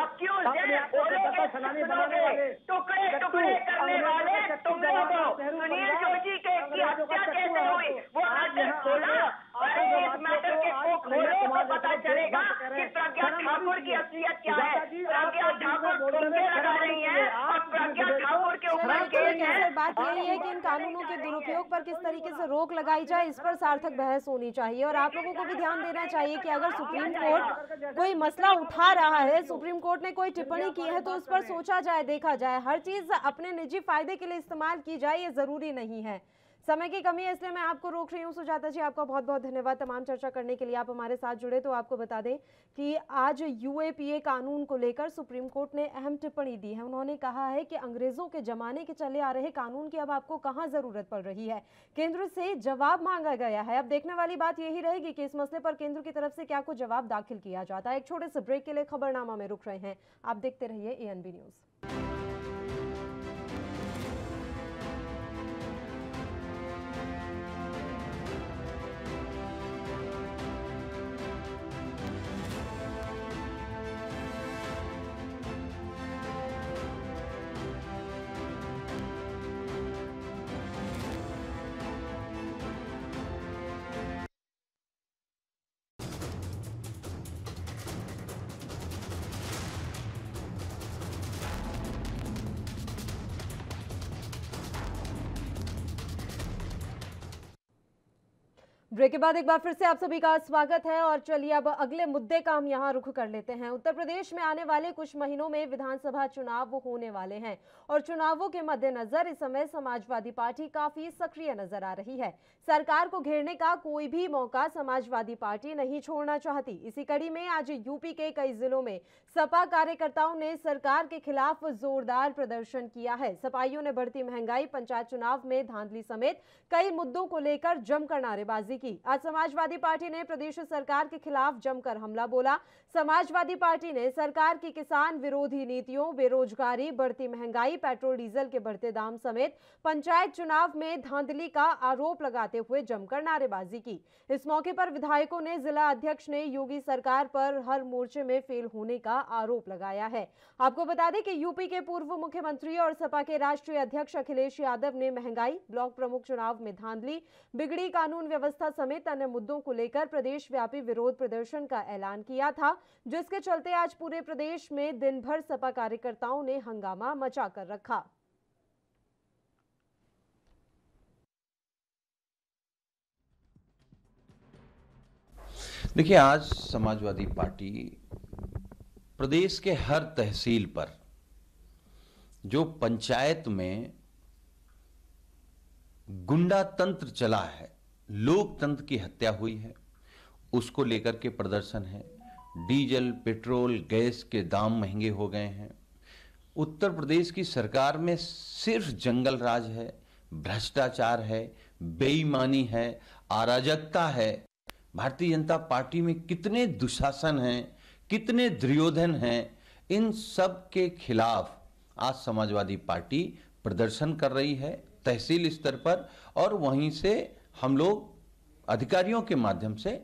एक्यूज है, बोलेंगे सुनोगे। टुकड़े टुकड़े करने वाले तुम लोग हो। सुनील जोशी की हत्या कैसे हुई वो मैटर खोला, इस मैटर के को खोलो तो पता चलेगा कि प्रज्ञा ठाकुर की असलियत क्या है। प्रज्ञा ठाकुर ठुमके लगा रही है और प्रज्ञा ठाकुर के ऊपर केस है। बात यही है कि इन कानूनों के दुरुपयोग पर किस तरीके से रोक लगाई जाए, इस पर सार्थक बहस होनी चाहिए। और आप लोगों को भी ध्यान देना चाहिए कि अगर सुप्रीम कोर्ट कोई मसला उठा रहा है, सुप्रीम कोर्ट ने कोई टिप्पणी की है, तो उस पर सोचा जाए, देखा जाए। हर चीज अपने निजी फायदे के लिए इस्तेमाल की जाए ये जरूरी नहीं है। समय की कमी है इसलिए मैं आपको रोक रही हूँ। सुजाता जी आपका बहुत बहुत धन्यवाद तमाम चर्चा करने के लिए। आप हमारे साथ जुड़े। तो आपको बता दें कि आज यूएपीए कानून को लेकर सुप्रीम कोर्ट ने अहम टिप्पणी दी है। उन्होंने कहा है कि अंग्रेजों के जमाने के चले आ रहे कानून की अब आपको कहां जरूरत पड़ रही है। केंद्र से जवाब मांगा गया है। अब देखने वाली बात यही रहेगी कि इस मसले पर केंद्र की तरफ से क्या कुछ जवाब दाखिल किया जाता है। एक छोटे से ब्रेक के लिए खबरनामा में रुक रहे हैं। आप देखते रहिए एएनबी न्यूज। ब्रेक के बाद एक बार फिर से आप सभी का स्वागत है। और चलिए अब अगले मुद्दे का हम यहाँ रुख कर लेते हैं। उत्तर प्रदेश में आने वाले कुछ महीनों में विधानसभा चुनाव होने वाले हैं और चुनावों के मद्देनजर इस समय समाजवादी पार्टी काफी सक्रिय नजर आ रही है। सरकार को घेरने का कोई भी मौका समाजवादी पार्टी नहीं छोड़ना चाहती। इसी कड़ी में आज यूपी के कई जिलों में सपा कार्यकर्ताओं ने सरकार के खिलाफ जोरदार प्रदर्शन किया है। सपाइयों ने बढ़ती महंगाई, पंचायत चुनाव में धांधली समेत कई मुद्दों को लेकर जमकर नारेबाजी की। आज समाजवादी पार्टी ने प्रदेश सरकार के खिलाफ जमकर हमला बोला। समाजवादी पार्टी ने सरकार की किसान विरोधी नीतियों, बेरोजगारी, बढ़ती महंगाई, पेट्रोल डीजल के बढ़ते दाम समेत पंचायत चुनाव में धांधली का आरोप लगाते हुए जमकर नारेबाजी की। इस मौके पर विधायकों ने जिला अध्यक्ष ने योगी सरकार पर हर मोर्चे में फेल होने का आरोप लगाया है। आपको बता दें कि यूपी के पूर्व मुख्यमंत्री और सपा के राष्ट्रीय अध्यक्ष अखिलेश यादव ने महंगाई, ब्लॉक प्रमुख चुनाव में धांधली, बिगड़ी कानून व्यवस्था समेत अन्य मुद्दों को लेकर प्रदेश व्यापी विरोध प्रदर्शन का ऐलान किया था, जिसके चलते आज पूरे प्रदेश में दिन भर सपा कार्यकर्ताओं ने हंगामा मचा कर रखा। देखिए, आज समाजवादी पार्टी प्रदेश के हर तहसील पर जो पंचायत में गुंडा तंत्र चला है, लोकतंत्र की हत्या हुई है, उसको लेकर के प्रदर्शन है। डीजल, पेट्रोल, गैस के दाम महंगे हो गए हैं। उत्तर प्रदेश की सरकार में सिर्फ जंगल राज है, भ्रष्टाचार है, बेईमानी है, अराजकता है। भारतीय जनता पार्टी में कितने दुशासन हैं, कितने दुर्योधन हैं, इन सब के खिलाफ आज समाजवादी पार्टी प्रदर्शन कर रही है तहसील स्तर पर, और वहीं से हम लोग अधिकारियों के माध्यम से।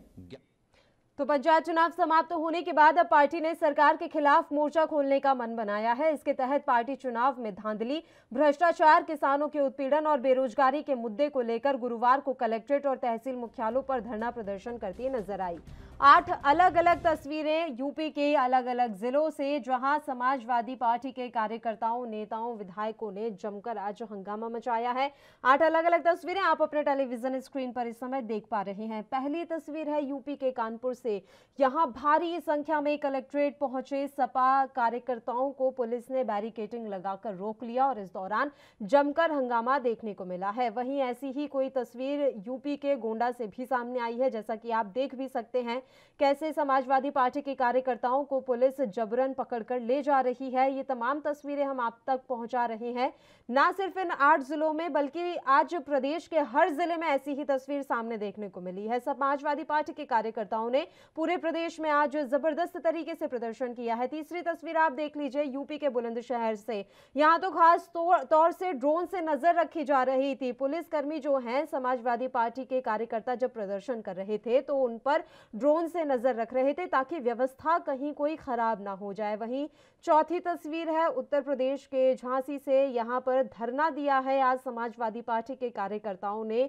तो पंचायत चुनाव समाप्त होने के बाद अब पार्टी ने सरकार के खिलाफ मोर्चा खोलने का मन बनाया है। इसके तहत पार्टी चुनाव में धांधली, भ्रष्टाचार, किसानों के उत्पीड़न और बेरोजगारी के मुद्दे को लेकर गुरुवार को कलेक्ट्रेट और तहसील मुख्यालयों पर धरना प्रदर्शन करती नजर आई। 8 अलग अलग तस्वीरें यूपी के अलग अलग जिलों से, जहां समाजवादी पार्टी के कार्यकर्ताओं, नेताओं, विधायकों ने जमकर आज हंगामा मचाया है। 8 अलग अलग तस्वीरें आप अपने टेलीविजन स्क्रीन पर इस समय देख पा रहे हैं। पहली तस्वीर है यूपी के कानपुर से। यहां भारी संख्या में कलेक्ट्रेट पहुंचे सपा कार्यकर्ताओं को पुलिस ने बैरिकेडिंग लगाकर रोक लिया और इस दौरान जमकर हंगामा देखने को मिला है। वहीं ऐसी ही कोई तस्वीर यूपी के गोंडा से भी सामने आई है। जैसा कि आप देख भी सकते हैं कैसे समाजवादी पार्टी के कार्यकर्ताओं को पुलिस जबरन पकड़कर ले जा रही है। ये तमाम तस्वीरें हम आप तक पहुंचा रहे हैं, ना सिर्फ इन 8 जिलों में बल्कि आज प्रदेश के हर जिले में ऐसी ही तस्वीर सामने देखने को मिली है। समाजवादी पार्टी के कार्यकर्ताओं ने पूरे प्रदेश में आज जबरदस्त तरीके से प्रदर्शन किया है। तीसरी तस्वीर आप देख लीजिए यूपी के बुलंदशहर से। यहां तो खास तौर से ड्रोन से नजर रखी जा रही थी। पुलिसकर्मी जो हैं, समाजवादी पार्टी के कार्यकर्ता जब प्रदर्शन कर रहे थे तो उन पर ड्रोन से नजर रख रहे थे ताकि व्यवस्था कहीं कोई खराब ना हो जाए। वहीं चौथी तस्वीर है उत्तर प्रदेश के झांसी से। यहां पर धरना दिया है आज समाजवादी पार्टी के कार्यकर्ताओं ने।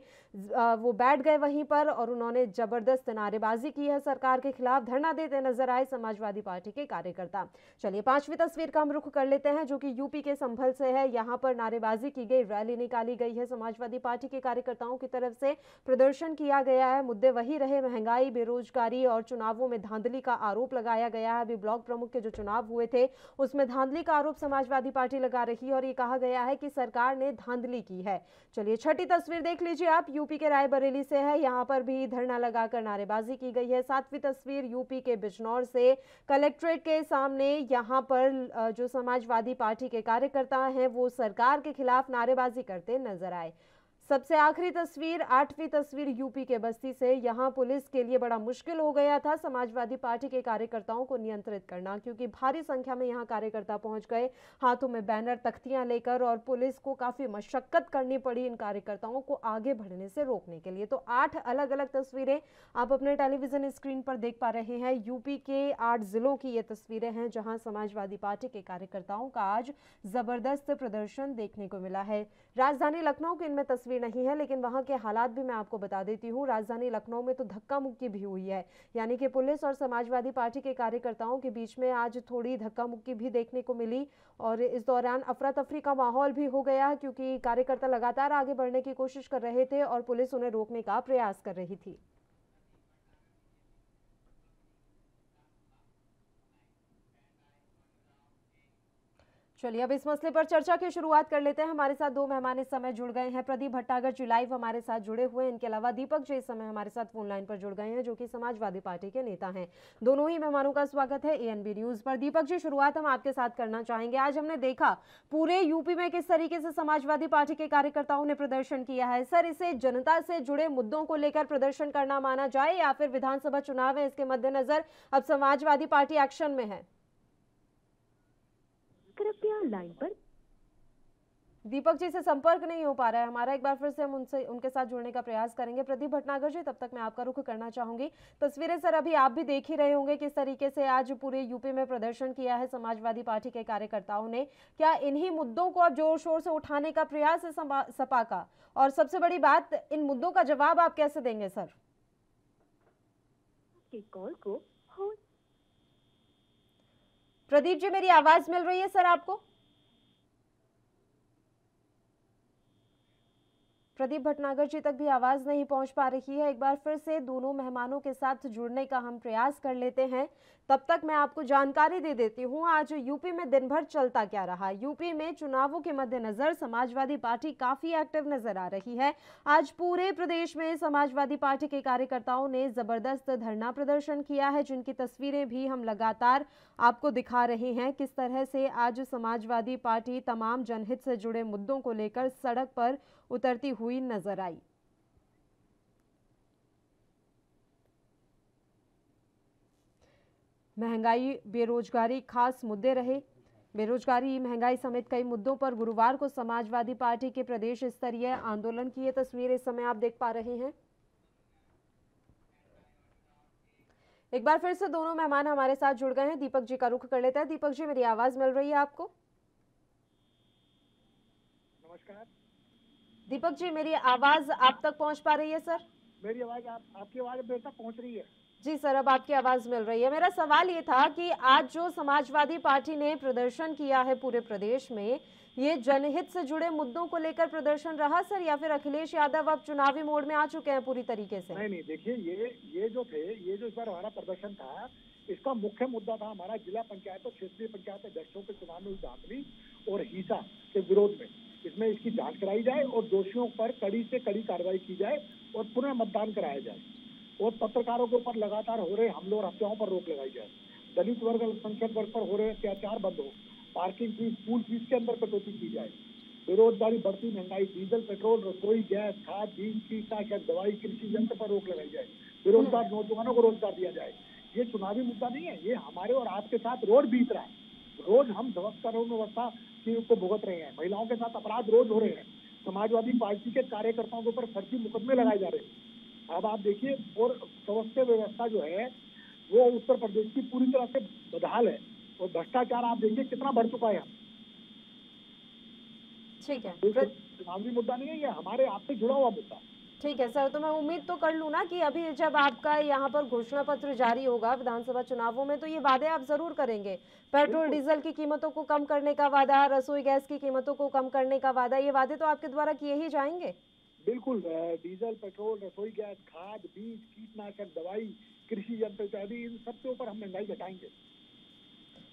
वो बैठ गए वहीं पर और उन्होंने जबरदस्त नारेबाजी की है सरकार के खिलाफ। धरना देते नजर आए समाजवादी पार्टी के कार्यकर्ता। चलिए 5वीं तस्वीर का हम रुख कर लेते हैं, जो कि यूपी के संभल से है। यहां पर नारेबाजी की गई, रैली निकाली गई है समाजवादी पार्टी के कार्यकर्ताओं की तरफ से। प्रदर्शन किया गया है। मुद्दे वही रहे, महंगाई, बेरोजगारी और चुनावों में धांधली का आरोप लगाया गया है। अभी ब्लॉक प्रमुख के जो चुनाव हुए थे उसमें धांधली का आरोप समाजवादी पार्टी लगा रही है और ये कहा गया है कि सरकार ने धांधली की है। चलिए 6ठी तस्वीर देख लीजिए आप, यूपी के रायबरेली से है। यहां पर भी धरना लगाकर नारेबाजी की गई है। 7वीं तस्वीर यूपी के बिजनौर से, कलेक्ट्रेट के सामने। यहां पर जो समाजवादी पार्टी के कार्यकर्ता हैं वो सरकार के खिलाफ नारेबाजी करते नजर आए। सबसे आखिरी तस्वीर 8वीं तस्वीर यूपी के बस्ती से। यहां पुलिस के लिए बड़ा मुश्किल हो गया था समाजवादी पार्टी के कार्यकर्ताओं को नियंत्रित करना, क्योंकि भारी संख्या में यहां कार्यकर्ता पहुंच गए हाथों में बैनर, तख्तियां लेकर, और पुलिस को काफी मशक्कत करनी पड़ी इन कार्यकर्ताओं को आगे बढ़ने से रोकने के लिए। तो 8 अलग अलग तस्वीरें आप अपने टेलीविजन स्क्रीन पर देख पा रहे हैं। यूपी के 8 जिलों की ये तस्वीरें हैं जहां समाजवादी पार्टी के कार्यकर्ताओं का आज जबरदस्त प्रदर्शन देखने को मिला है। राजधानी लखनऊ की इनमें तस्वीर नहीं है, लेकिन वहां के हालात भी मैं आपको बता देती हूं। राजधानी लखनऊ में तो धक्का मुक्की भी हुई है, यानी कि पुलिस और समाजवादी पार्टी के कार्यकर्ताओं के बीच में आज थोड़ी धक्का मुक्की भी देखने को मिली और इस दौरान अफरा तफरी का माहौल भी हो गया, क्योंकि कार्यकर्ता लगातार आगे बढ़ने की कोशिश कर रहे थे और पुलिस उन्हें रोकने का प्रयास कर रही थी। चलिए अब इस मसले पर चर्चा की शुरुआत कर लेते हैं। हमारे साथ 2 मेहमान इस समय जुड़ गए हैं। प्रदीप भट्टागर जी लाइव हमारे साथ जुड़े हुए हैं। इनके अलावा दीपक जी इस समय हमारे साथ फोन लाइन पर जुड़ गए हैं, जो कि समाजवादी पार्टी के नेता हैं। दोनों ही मेहमानों का स्वागत है एएनबी न्यूज पर। दीपक जी, शुरुआत हम आपके साथ करना चाहेंगे। आज हमने देखा पूरे यूपी में किस तरीके से समाजवादी पार्टी के कार्यकर्ताओं ने प्रदर्शन किया है। सर, इसे जनता से जुड़े मुद्दों को लेकर प्रदर्शन करना माना जाए या फिर विधानसभा चुनाव है, इसके मद्देनजर अब समाजवादी पार्टी एक्शन में है? कृपया लाइन पर। दीपक जी से संपर्क नहीं हो पा रहा है हमारा। एक बार फिर से हम उनके साथ जुड़ने का प्रयास करेंगे। प्रदीप भटनागर जी, तब तक मैं आपका रुख करना चाहूंगी। तस्वीरें सर अभी आप भी देख ही रहे होंगे किस तरीके से आज पूरे यूपी में प्रदर्शन किया है समाजवादी पार्टी के कार्यकर्ताओं ने। क्या इन्हीं मुद्दों को अब जोर शोर से उठाने का प्रयास है सपा का? और सबसे बड़ी बात, इन मुद्दों का जवाब आप कैसे देंगे सर? कॉल को प्रदीप जी, मेरी आवाज मिल रही है सर आपको? प्रदीप भटनागर जी तक भी आवाज नहीं पहुंच पा रही है। एक बार फिर से दोनों मेहमानों के साथ जुड़ने का हम प्रयास कर लेते हैं। तब तक मैं आपको जानकारी दे देती हूं आज यूपी में दिन भर चलता क्या रहा। यूपी में चुनावों के मद्देनजर समाजवादी पार्टी काफी एक्टिव नजर आ रही है। आज पूरे प्रदेश में समाजवादी पार्टी के कार्यकर्ताओं ने जबरदस्त धरना प्रदर्शन किया है, जिनकी तस्वीरें भी हम लगातार आपको दिखा रहे हैं। किस तरह से आज समाजवादी पार्टी तमाम जनहित से जुड़े मुद्दों को लेकर सड़क पर उतरती हुई नजर आई। महंगाई, बेरोजगारी खास मुद्दे रहे। बेरोजगारी, महंगाई समेत कई मुद्दों पर गुरुवार को समाजवादी पार्टी के प्रदेश स्तरीय आंदोलन की ये तस्वीर इस समय आप देख पा रहे हैं। एक बार फिर से दोनों मेहमान हमारे साथ जुड़ गए हैं। दीपक जी का रुख कर लेते हैं। दीपक जी, मेरी आवाज मिल रही है आपको? नमस्कार दीपक जी, मेरी आवाज आप तक पहुंच पा रही है सर? मेरी आवाज आपकी आवाज मेरे तक पहुंच रही है? जी सर, अब आपकी आवाज मिल रही है। मेरा सवाल ये था कि आज जो समाजवादी पार्टी ने प्रदर्शन किया है पूरे प्रदेश में, ये जनहित से जुड़े मुद्दों को लेकर प्रदर्शन रहा सर, या फिर अखिलेश यादव अब चुनावी मोड में आ चुके हैं पूरी तरीके से? नहीं, देखिए, ये जो इस बार हमारा प्रदर्शन था, इसका मुख्य मुद्दा था हमारा जिला पंचायत और क्षेत्रीय पंचायत अध्यक्षों के चुनाव में धांधली और हिंसा के विरोध में। इसमें इसकी जांच कराई जाए और दोषियों पर कड़ी से कड़ी कार्रवाई की जाए और पुनः मतदान कराया जाए और पत्रकारों के ऊपर लगातार हो रहे हमलों और हत्याओं पर रोक लगाई जाए। दलित वर्ग, अल्पसंख्यक वर्ग पर हो रहे अत्याचार बंद हो, पार्किंग फीस, स्कूल फीस के अंदर कटौती की जाए, बेरोजगारी, बढ़ती महंगाई, डीजल, पेट्रोल, रसोई गैस, खाद, बीज, कीटनाशक, दवाई, कृषि यंत्र पर रोक लगाई जाए, बेरोजगार नौजवानों को रोजगार दिया जाए। ये चुनावी मुद्दा नहीं है, ये हमारे और आपके साथ रोज बीत रहा है। रोज हम कानून व्यवस्था को भुगत रहे हैं, महिलाओं के साथ अपराध रोज हो रहे हैं, समाजवादी पार्टी के कार्यकर्ताओं के ऊपर फर्जी मुकदमे लगाए जा रहे हैं। अब आप देखिए, और स्वास्थ्य व्यवस्था जो है वो उत्तर प्रदेश की पूरी तरह से बदहाल है और भ्रष्टाचार आप देखिए कितना बढ़ चुका है। ठीक है, चुनावी मुद्दा नहीं है, ये हमारे आपसे जुड़ा हुआ मुद्दा। ठीक है सर, तो मैं उम्मीद तो कर लूँ ना कि अभी जब आपका यहाँ पर घोषणा पत्र जारी होगा विधानसभा चुनावों में, तो ये वादे आप जरूर करेंगे। पेट्रोल डीजल की कीमतों को कम करने का वादा, रसोई गैस की कीमतों को कम करने का वादा, ये वादे तो आपके द्वारा किए ही जाएंगे। बिल्कुल, डीजल, पेट्रोल, रसोई गैस, खाद, बीज, कीटनाशक, दवाई, कृषि यंत्र इत्यादि, इन सब के ऊपर हम महंगाई घटाएंगे।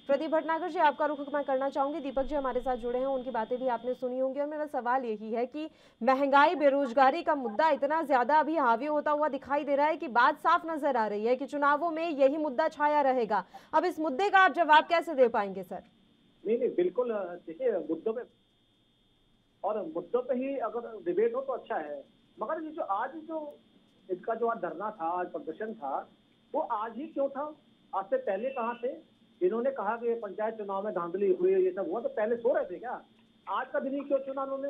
प्रदीप भटनागर जी, आपका रुख मैं करना चाहूंगी। दीपक जी हमारे साथ जुड़े हैं, उनकी बातें भी आपने सुनी होंगी, और मेरा सवाल यही है कि महंगाई, बेरोजगारी का मुद्दा इतना ज्यादा अभी हावी होता हुआ दिखाई दे रहा है कि बात साफ नजर आ रही है कि चुनावों में यही मुद्दा छाया रहेगा। अब इस मुद्दे का आप जवाब कैसे दे पाएंगे सर? नहीं, बिल्कुल, देखिए, मुद्दों पे और मुद्दों पे ही अगर डिबेट हो तो अच्छा है, मगर ये जो आज इनका जो आज धरना था, आज प्रदर्शन था, वो आज ही क्यों था? आज से पहले कहाँ थे? इन्होंने कहा कि पंचायत चुनाव में धांधली हुई, ये सब हुआ, तो पहले सो रहे थे क्या? आज का दिन ही क्यों चुना उन्होंने?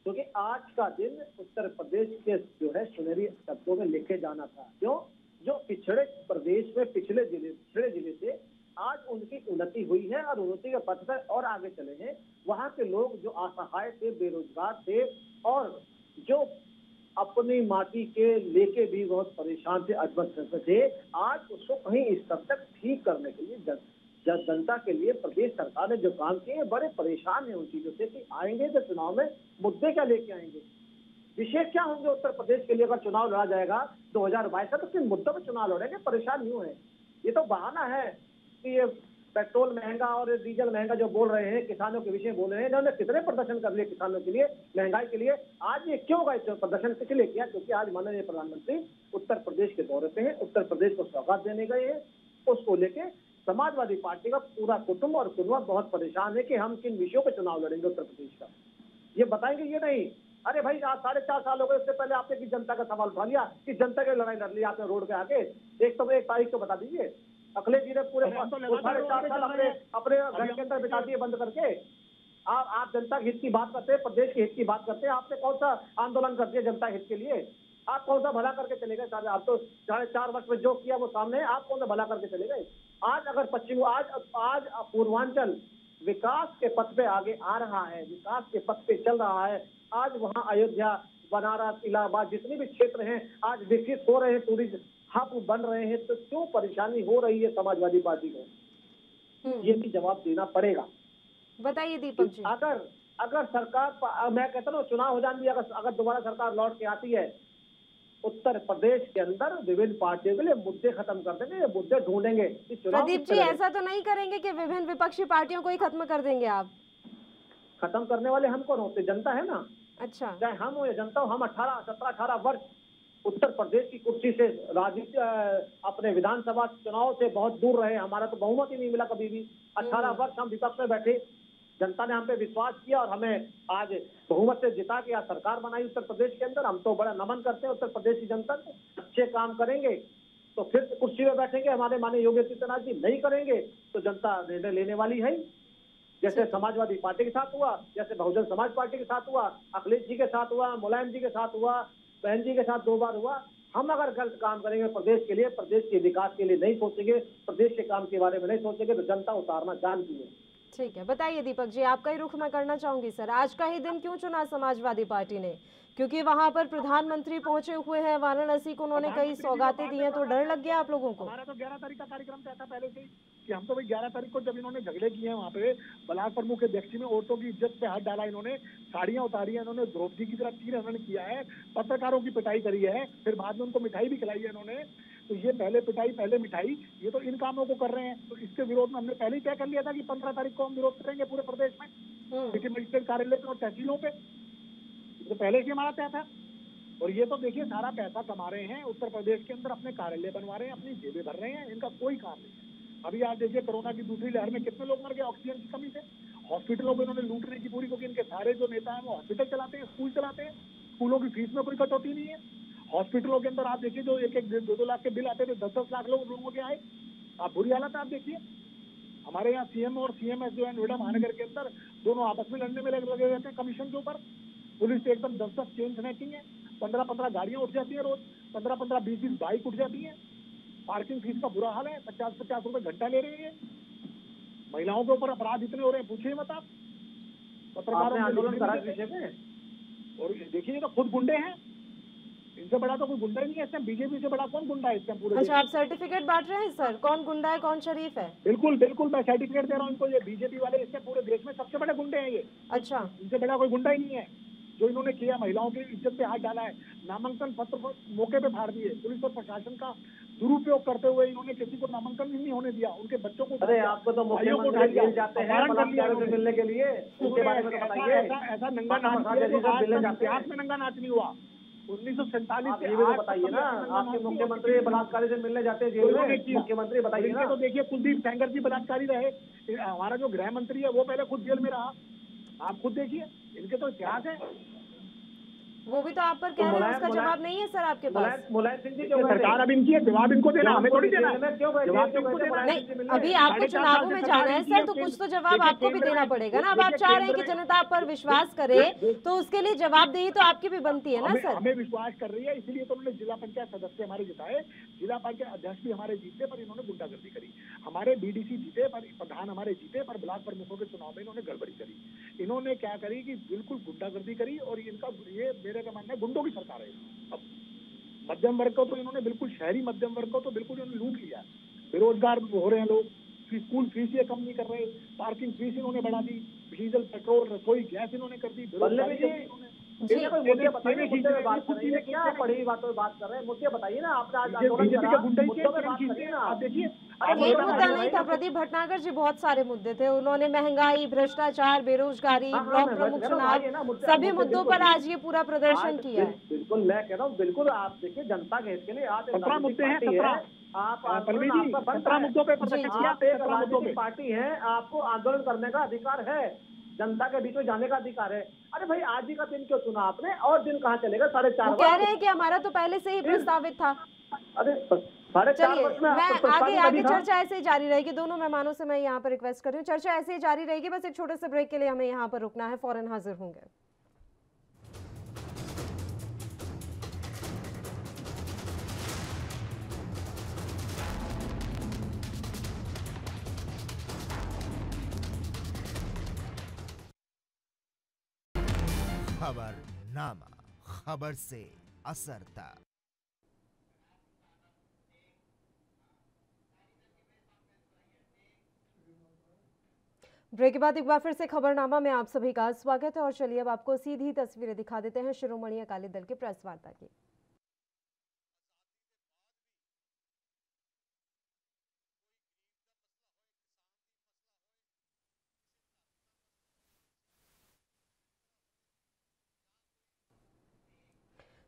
क्योंकि आज का दिन उत्तर प्रदेश के जो है सुनहरी शब्दों में लिखे जाना था। क्यों? जो पिछड़े प्रदेश में पिछड़े जिले से आज उनकी उन्नति हुई है और उन्नति के पथ पर और आगे चले हैं। वहां के लोग जो असहाय थे, बेरोजगार थे और जो अपनी माटी के लेके भी बहुत परेशान थे, अजमत थे, आज उसको कहीं स्तर तक ठीक करने के लिए जनता के लिए प्रदेश सरकार ने जो काम किए, बड़े परेशान है उन चीजों से कि आएंगे तो चुनाव में मुद्दे क्या लेके आएंगे, विशेष क्या होंगे उत्तर प्रदेश के लिए। अगर चुनाव लड़ा जाएगा 2022 का, तो किन मुद्दों पर चुनाव लड़ेंगे? परेशान क्यों है? ये तो बहाना है कि ये पेट्रोल महंगा और डीजल महंगा जो बोल रहे हैं, किसानों के विषय बोल रहे हैं। इन्होंने कितने प्रदर्शन कर लिए किसानों के लिए, महंगाई के लिए? आज ये क्यों गए प्रदर्शन, किसलिए किया? क्योंकि आज माननीय प्रधानमंत्री उत्तर प्रदेश के दौरे पे हैं, उत्तर प्रदेश को सौगात देने गए हैं। उसको लेके समाजवादी पार्टी का पूरा कुटुंब और कुनवा बहुत परेशान है कि हम किन विषयों पर चुनाव लड़ेंगे उत्तर प्रदेश का, ये बताएंगे। ये नहीं, अरे भाई आज 4.5 साल हो गए, उससे पहले आपने की जनता का सवाल उठा लिया कि जनता की लड़ाई लड़ ली आपने रोड पे आके। एक तारीख को बता दीजिए, अखिलेश जी ने पूरे 4.5 साल अपने घर के अंदर बिता दिए बंद करके। आप जनता के हित की बात करते हैं, प्रदेश के हित की बात करते हैं। आपने कौन सा आंदोलन कर दिया जनता हित के लिए? आप कौन सा भला करके चले गए? आप तो 4.5 वर्ष में जो किया वो सामने है, आप कौन सा भला करके चले गए? आज अगर आज पूर्वांचल विकास के पथ पे आगे आ रहा है, विकास के पथ पे चल रहा है, आज वहाँ अयोध्या, बनारस, इलाहाबाद जितने भी क्षेत्र हैं आज विकसित हो रहे हैं, टूरिज्म हब बन रहे हैं, तो क्यों परेशानी हो रही है समाजवादी पार्टी को? ये भी जवाब देना पड़ेगा। बताइए दीपक जी। अगर अगर सरकार, मैं कहता हूँ चुनाव हो जाने, अगर दोबारा सरकार लौट के आती है, उत्तर प्रदेश के अंदर विभिन्न पार्टियों के लिए मुद्दे खत्म कर देंगे, ये मुद्दे ढूंढेंगे। प्रदीप जी, ऐसा तो नहीं करेंगे कि विभिन्न विपक्षी पार्टियों को ही खत्म कर देंगे आप? खत्म करने वाले हम कौन होते? जनता है ना। अच्छा, चाहे हम हो या जनता हो, हम 17-18 वर्ष उत्तर प्रदेश की कुर्सी से राजनीति, अपने विधानसभा चुनाव से बहुत दूर रहे, हमारा तो बहुमत ही नहीं मिला कभी भी। 18 वर्ष हम विपक्ष में बैठे, जनता ने हम पे विश्वास किया और हमें आज बहुमत से जिता के आज सरकार बनाई उत्तर प्रदेश के अंदर। हम तो बड़ा नमन करते हैं उत्तर प्रदेश की जनता को। अच्छे काम करेंगे तो फिर कुर्सी में बैठेंगे हमारे माननीय योगी आदित्यनाथ जी, नहीं करेंगे तो जनता निर्णय लेने वाली है। जैसे समाजवादी पार्टी के साथ हुआ, जैसे बहुजन समाज पार्टी के साथ हुआ, अखिलेश जी के साथ हुआ, मुलायम जी के साथ हुआ, बहन जी के साथ 2 बार हुआ। हम अगर गलत काम करेंगे प्रदेश के लिए, प्रदेश के विकास के लिए नहीं सोचेंगे, प्रदेश के काम के बारे में नहीं सोचेंगे, तो जनता उतारना जानती है। ठीक है, बताइए दीपक जी, आपका ही रुख मैं करना चाहूंगी सर। आज का ही दिन क्यों चुना समाजवादी पार्टी ने? क्योंकि वहां पर प्रधानमंत्री पहुंचे हुए हैं, वाराणसी को उन्होंने कई सौगातें दी हैं, तो डर लग गया आप लोगों को? हमारा तो 11 तारीख का कार्यक्रम तय था पहले से ही कि हम तो भाई 11 तारीख को, जब इन्होंने झगड़े किए हैं वहाँ पे बलाक प्रमुख के व्यक्ति में, औरतों की इज्जत पे हाथ डाला, इन्होंने साड़ियां उतारी है, इन्होंने द्रौपदी की तरह तीर हनन किया है, पत्रकारों की पिटाई करी है, फिर बाद में उनको मिठाई भी खिलाई है इन्होंने। तो ये पहले पिटाई पहले मिठाई, ये तो इन कामों को कर रहे हैं। तो इसके विरोध में हमने पहले ही तय कर लिया था कि 15 तारीख को हम विरोध करेंगे पूरे प्रदेश में, लेकिन मजिस्ट्रेट कार्यालय पे और तहसीलों पे, तो पहले से हमारा तय था। और ये तो देखिए सारा पैसा कमा रहे हैं उत्तर प्रदेश के अंदर, अपने कार्यालय बनवा रहे हैं, अपनी जेबें भर रहे हैं, इनका कोई काम नहीं है। अभी आप देखिए कोरोना की दूसरी लहर में कितने लोग मर गए ऑक्सीजन की कमी से। हॉस्पिटलों को इन्होंने लूटने की पूरी, क्योंकि इनके सारे जो नेता हैं वो हॉस्पिटल चलाते हैं, स्कूल चलाते हैं, स्कूलों की फीस में कोई कटौती नहीं है। हॉस्पिटलों के अंदर आप देखिए जो 1-1, 2-2 लाख के बिल आते थे, 10-10 लाख लोगों के आए। आप बुरी हालत आप देखिए। हमारे यहाँ सीएम और सीएमएस जो है नोएडा महानगर के अंदर, दोनों आपस में लड़ने में लगे रहते हैं कमीशन के ऊपर। पुलिस से एकदम 10-10 चेन स्नैचिंग है, 15-15 गाड़ियां उठ जाती है रोज, 15-15, 20-20 बाइक उठ जाती है। पार्किंग फीस का बुरा हाल है, 50-50 रुपए घंटा ले रही है। महिलाओं के ऊपर अपराध इतने हो रहे हैं, पूछिए मत आप। पत्रकारों ने आंदोलन करा विषय में, और देखिए तो खुद गुंडे हैं, इनसे बड़ा तो कोई गुंडा ही नहीं है। इसमें बीजेपी से बड़ा कौन गुंडा है इसमें पूरे? अच्छा, आप सर्टिफिकेट बांट रहे हैं सर, कौन गुंडा है कौन शरीफ है? बिल्कुल बिल्कुल, मैं सर्टिफिकेट दे रहा हूँ इनको। ये बीजेपी वाले इससे पूरे देश में सबसे बड़े गुंडे हैं ये। अच्छा, इनसे बड़ा कोई गुंडा ही नहीं है। जो इन्होंने किया, महिलाओं की इज्जत पे हाथ डाला है, नामांकन पत्र मौके पे फाड़ दिए, पुलिस और प्रशासन का दुरुपयोग करते हुए इन्होंने किसी को नामांकन नहीं होने दिया, उनके बच्चों को। अरे आपको तो मुख्यमंत्री जेल जाते हैं मिलने के लिए, उसके बारे में बताइए। ऐसा नंगा नाच इतिहास में नंगा नाच नहीं हुआ 1947 से। ये भी बताइए ना, आपके मुख्यमंत्री बलात्कारी से मिलने जाते हैं जेल में, मुख्यमंत्री बताइए ना। तो देखिए कुलदीप सेंगर जी बलात्कारी रहे, हमारा जो गृह मंत्री है वो पहले खुद जेल में रहा। आप खुद देखिए, इनके तो इतिहास है। वो भी तो आप पर कह रहे हैं, उसका जवाब नहीं है सर आपके पास। मुलायम सिंह जी सरकार अब इनकी है, जवाब इनको देना, हमें थोड़ी देना है। जवाब इनको देना नहीं, अभी आपको चुनावों में जाना है सर, तो कुछ तो जवाब आपको भी देना पड़ेगा ना। अब आप चाह रहे हैं कि जनता आप पर विश्वास करे, तो उसके लिए जवाबदेही तो आपकी भी बनती है ना सर। हमें विश्वास कर रही है, इसीलिए तो उन्होंने जिला पंचायत सदस्य हमारे जिताए, जिला पंचायत अध्यक्ष भी हमारे जीते, पर इन्होंने गुंडागर्दी करी। हमारे बीडीसी जीते पर प्रधान हमारे जीते, पर ब्लॉक प्रमुखों के चुनाव में इन्होंने गड़बड़ी करी। इन्होंने क्या करी कि बिल्कुल गुंडागर्दी करी, और इनका ये मेरे का मानना है गुंडों की सरकार है। अब मध्यम वर्ग को तो इन्होंने बिल्कुल, शहरी मध्यम वर्ग को तो बिल्कुल इन्होंने लूट लिया। बेरोजगार हो रहे हैं लोग, स्कूल फीस ये कम नहीं कर रहे, पार्किंग फीस इन्होंने बढ़ा दी, डीजल पेट्रोल रसोई गैस इन्होंने कर दी। मुद्दे बताइए, मुद्दे पे बात कर रहे हैं, क्या बड़ी बातों पे बात कर रहे हैं, मुद्दे बताइए ना। आपने आज आंदोलन करा, मुद्दों पे बात करिए ना। आप देखिए, एक मुद्दा नहीं था प्रदीप भटनागर जी, बहुत सारे मुद्दे थे। उन्होंने महंगाई, भ्रष्टाचार, बेरोजगारी, ब्लॉक प्रमुख चुनाव, सभी मुद्दों पर आज ये पूरा प्रदर्शन किया है। बिल्कुल, मैं कह रहा हूँ, बिल्कुल आप देखिए, जनता के हित के लिए आप 17 मुद्दे हैं, 17 आप मुद्दों पे पार्टी है, आपको आंदोलन करने का अधिकार है, जनता के बीच में जाने का अधिकार है। अरे भाई, आज ही का दिन क्यों चुना आपने, और दिन कहाँ चलेगा? 4.5 कह रहे हैं कि हमारा तो पहले से ही प्रस्तावित था। अरे 4.5 वर्ष में मैं आगे चर्चा ऐसे ही जारी रहेगी। दोनों मेहमानों से मैं यहाँ पर रिक्वेस्ट कर रही हूँ, चर्चा ऐसे ही जारी रहेगी। बस एक छोटे से ब्रेक के लिए हमें यहाँ पर रुकना है, फौरन हाजिर होंगे। खबरनामा, खबर से असर तक। ब्रेक के बाद एक बार फिर से खबरनामा में आप सभी का स्वागत है और चलिए अब आपको सीधी तस्वीरें दिखा देते हैं शिरोमणि अकाली दल की प्रेस वार्ता की।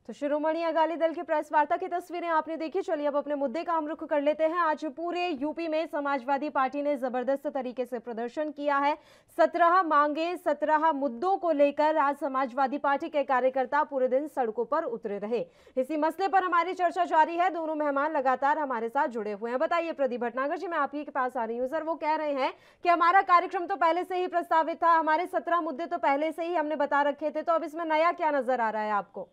तो शिरोमणि अकाली दल की प्रेस वार्ता की तस्वीरें आपने देखी। चलिए अब अपने मुद्दे का हम रुख कर लेते हैं। आज पूरे यूपी में समाजवादी पार्टी ने जबरदस्त तरीके से प्रदर्शन किया है। 17 मांगे 17 मुद्दों को लेकर आज समाजवादी पार्टी के कार्यकर्ता पूरे दिन सड़कों पर उतरे रहे। इसी मसले पर हमारी चर्चा जारी है। दोनों मेहमान लगातार हमारे साथ जुड़े हुए हैं। बताइए प्रदीप भटनागर जी, मैं आपके पास आ रही हूँ। सर, वो कह रहे हैं कि हमारा कार्यक्रम तो पहले से ही प्रस्तावित था, हमारे 17 मुद्दे तो पहले से ही हमने बता रखे थे, तो अब इसमें नया क्या नजर आ रहा है आपको?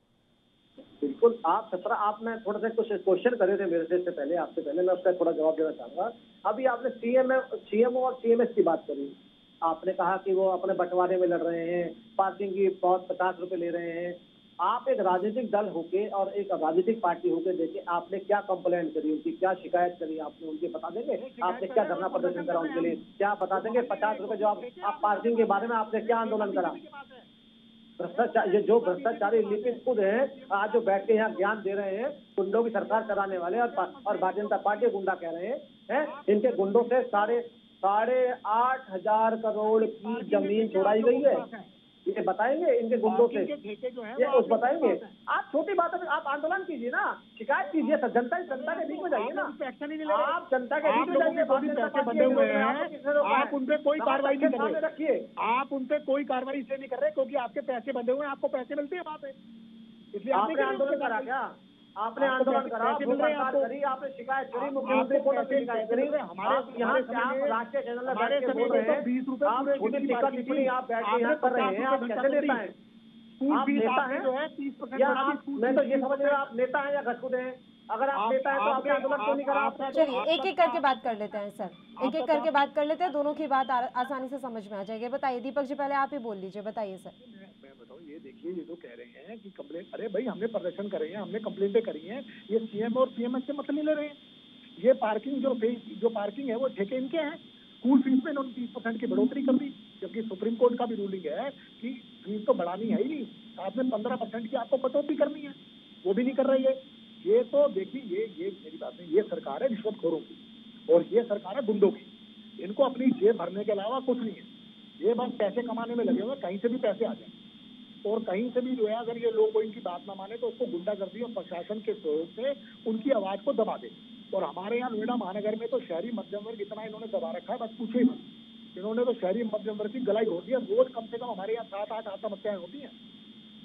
बिल्कुल, आप 17 आप मैं थोड़ा सा कुछ क्वेश्चन करे थे मेरे से पहले, आपसे पहले मैं उसका थोड़ा जवाब देना चाहूंगा। अभी आपने सीएमओ और सीएमएस की बात करी। आपने कहा कि वो अपने बंटवारे में लड़ रहे हैं, पार्किंग की बहुत 50 रुपए ले रहे हैं। आप एक राजनीतिक दल होके और एक राजनीतिक पार्टी होके देखिए आपने क्या कंप्लेंट करी, उनकी क्या शिकायत करी, आपने उनके बता देंगे? आपने क्या धरना प्रदर्शन करा उनके लिए, क्या बता देंगे? 50 रुपए जो आप पार्किंग के बारे में आपने क्या आंदोलन करा? भ्रष्टाचार, ये जो भ्रष्टाचारी लिपिक खुद हैं, आज जो बैठ के यहाँ ज्ञान दे रहे हैं, गुंडों की सरकार चलाने वाले और भारतीय जनता पार्टी गुंडा कह रहे हैं, इनके गुंडों से 8,500 करोड़ की जमीन छोड़ाई गई है। ये बताएंगे इनके गुंडों से, ये उस बताएंगे? आप छोटी बात है, आप आंदोलन कीजिए ना, शिकायत कीजिए, जनता के बीच में जाइए ना, आप जनता के बीच में जाइए। पैसे बंधे हुए हैं, आप उन पे कोई कार्रवाई नहीं कर रहे, रखिए आप उन पे कोई कार्रवाई इसलिए नहीं कर रहे क्योंकि आपके पैसे बंधे हुए हैं, आपको पैसे मिलते हैं वहाँ पे, इसलिए आपने आंदोलन करा क्या? आपने आंदोलन करा, करी, आपने शिकायत करी, मुख्यमंत्री को शिकायत करी। आप यहाँ राष्ट्रीय चैनल में बैठ के बोल रहे हैं, 20 रुपए आप छोटी टिप्पणी आप बैठ के यहाँ कर रहे हैं, आप कैसे नेता हैं? आप नेता हैं या आप, मैं तो ये समझ रहा हूँ आप नेता हैं या घटकुटे हैं? अगर आप नेता हैं तो आपने आंदोलन क्यों नहीं करा? चलिए एक एक करके बात कर लेते हैं सर, एक एक करके बात कर लेते हैं, दोनों की बात आसानी से समझ में आ जाएगी। बताइए दीपक जी, पहले आप ही बोल लीजिए, बताइए सर। मैं बताऊँ, ये देखिए, ये तो कह रहे हैं कि कंप्लेंट, अरे भाई हमने प्रदर्शन करे हैं, हमने कंप्लेंटें करी हैं, ये सीएम और सीएमएस से मतलब नहीं ले रहे हैं। ये पार्किंग जो पार्किंग है वो ठेके इनके हैं। स्कूल फीस में इन्होंने 30% की बढ़ोतरी कर दी, जबकि सुप्रीम कोर्ट का भी रूलिंग है कि फीस तो बढ़ानी है ही नहीं, साथ में 15% की आपको कटौती करनी है, वो भी नहीं कर रही है। ये तो देखिए, ये मेरी बात नहीं, ये सरकार है रिश्वतखोरों की और ये सरकार है गुंडों की। इनको अपनी जेब भरने के अलावा कुछ नहीं है, ये बस पैसे कमाने में लगे हुए, कहीं से भी पैसे आ जाए और कहीं से भी जो है, अगर ये लोग इनकी बात ना माने तो उसको गुंडागर्दी और प्रशासन के सहयोग से उनकी आवाज को दबा दे। और हमारे यहाँ नोएडा महानगर में तो शहरी मध्यम वर्ग इतना इन्होंने दबा रखा है, बस पूछे ही मत। इन्होंने तो शहरी मध्यम वर्ग की गलाई घोट दिया। रोज कम से कम हमारे यहाँ 7-8 आत्महत्याएं होती हैं।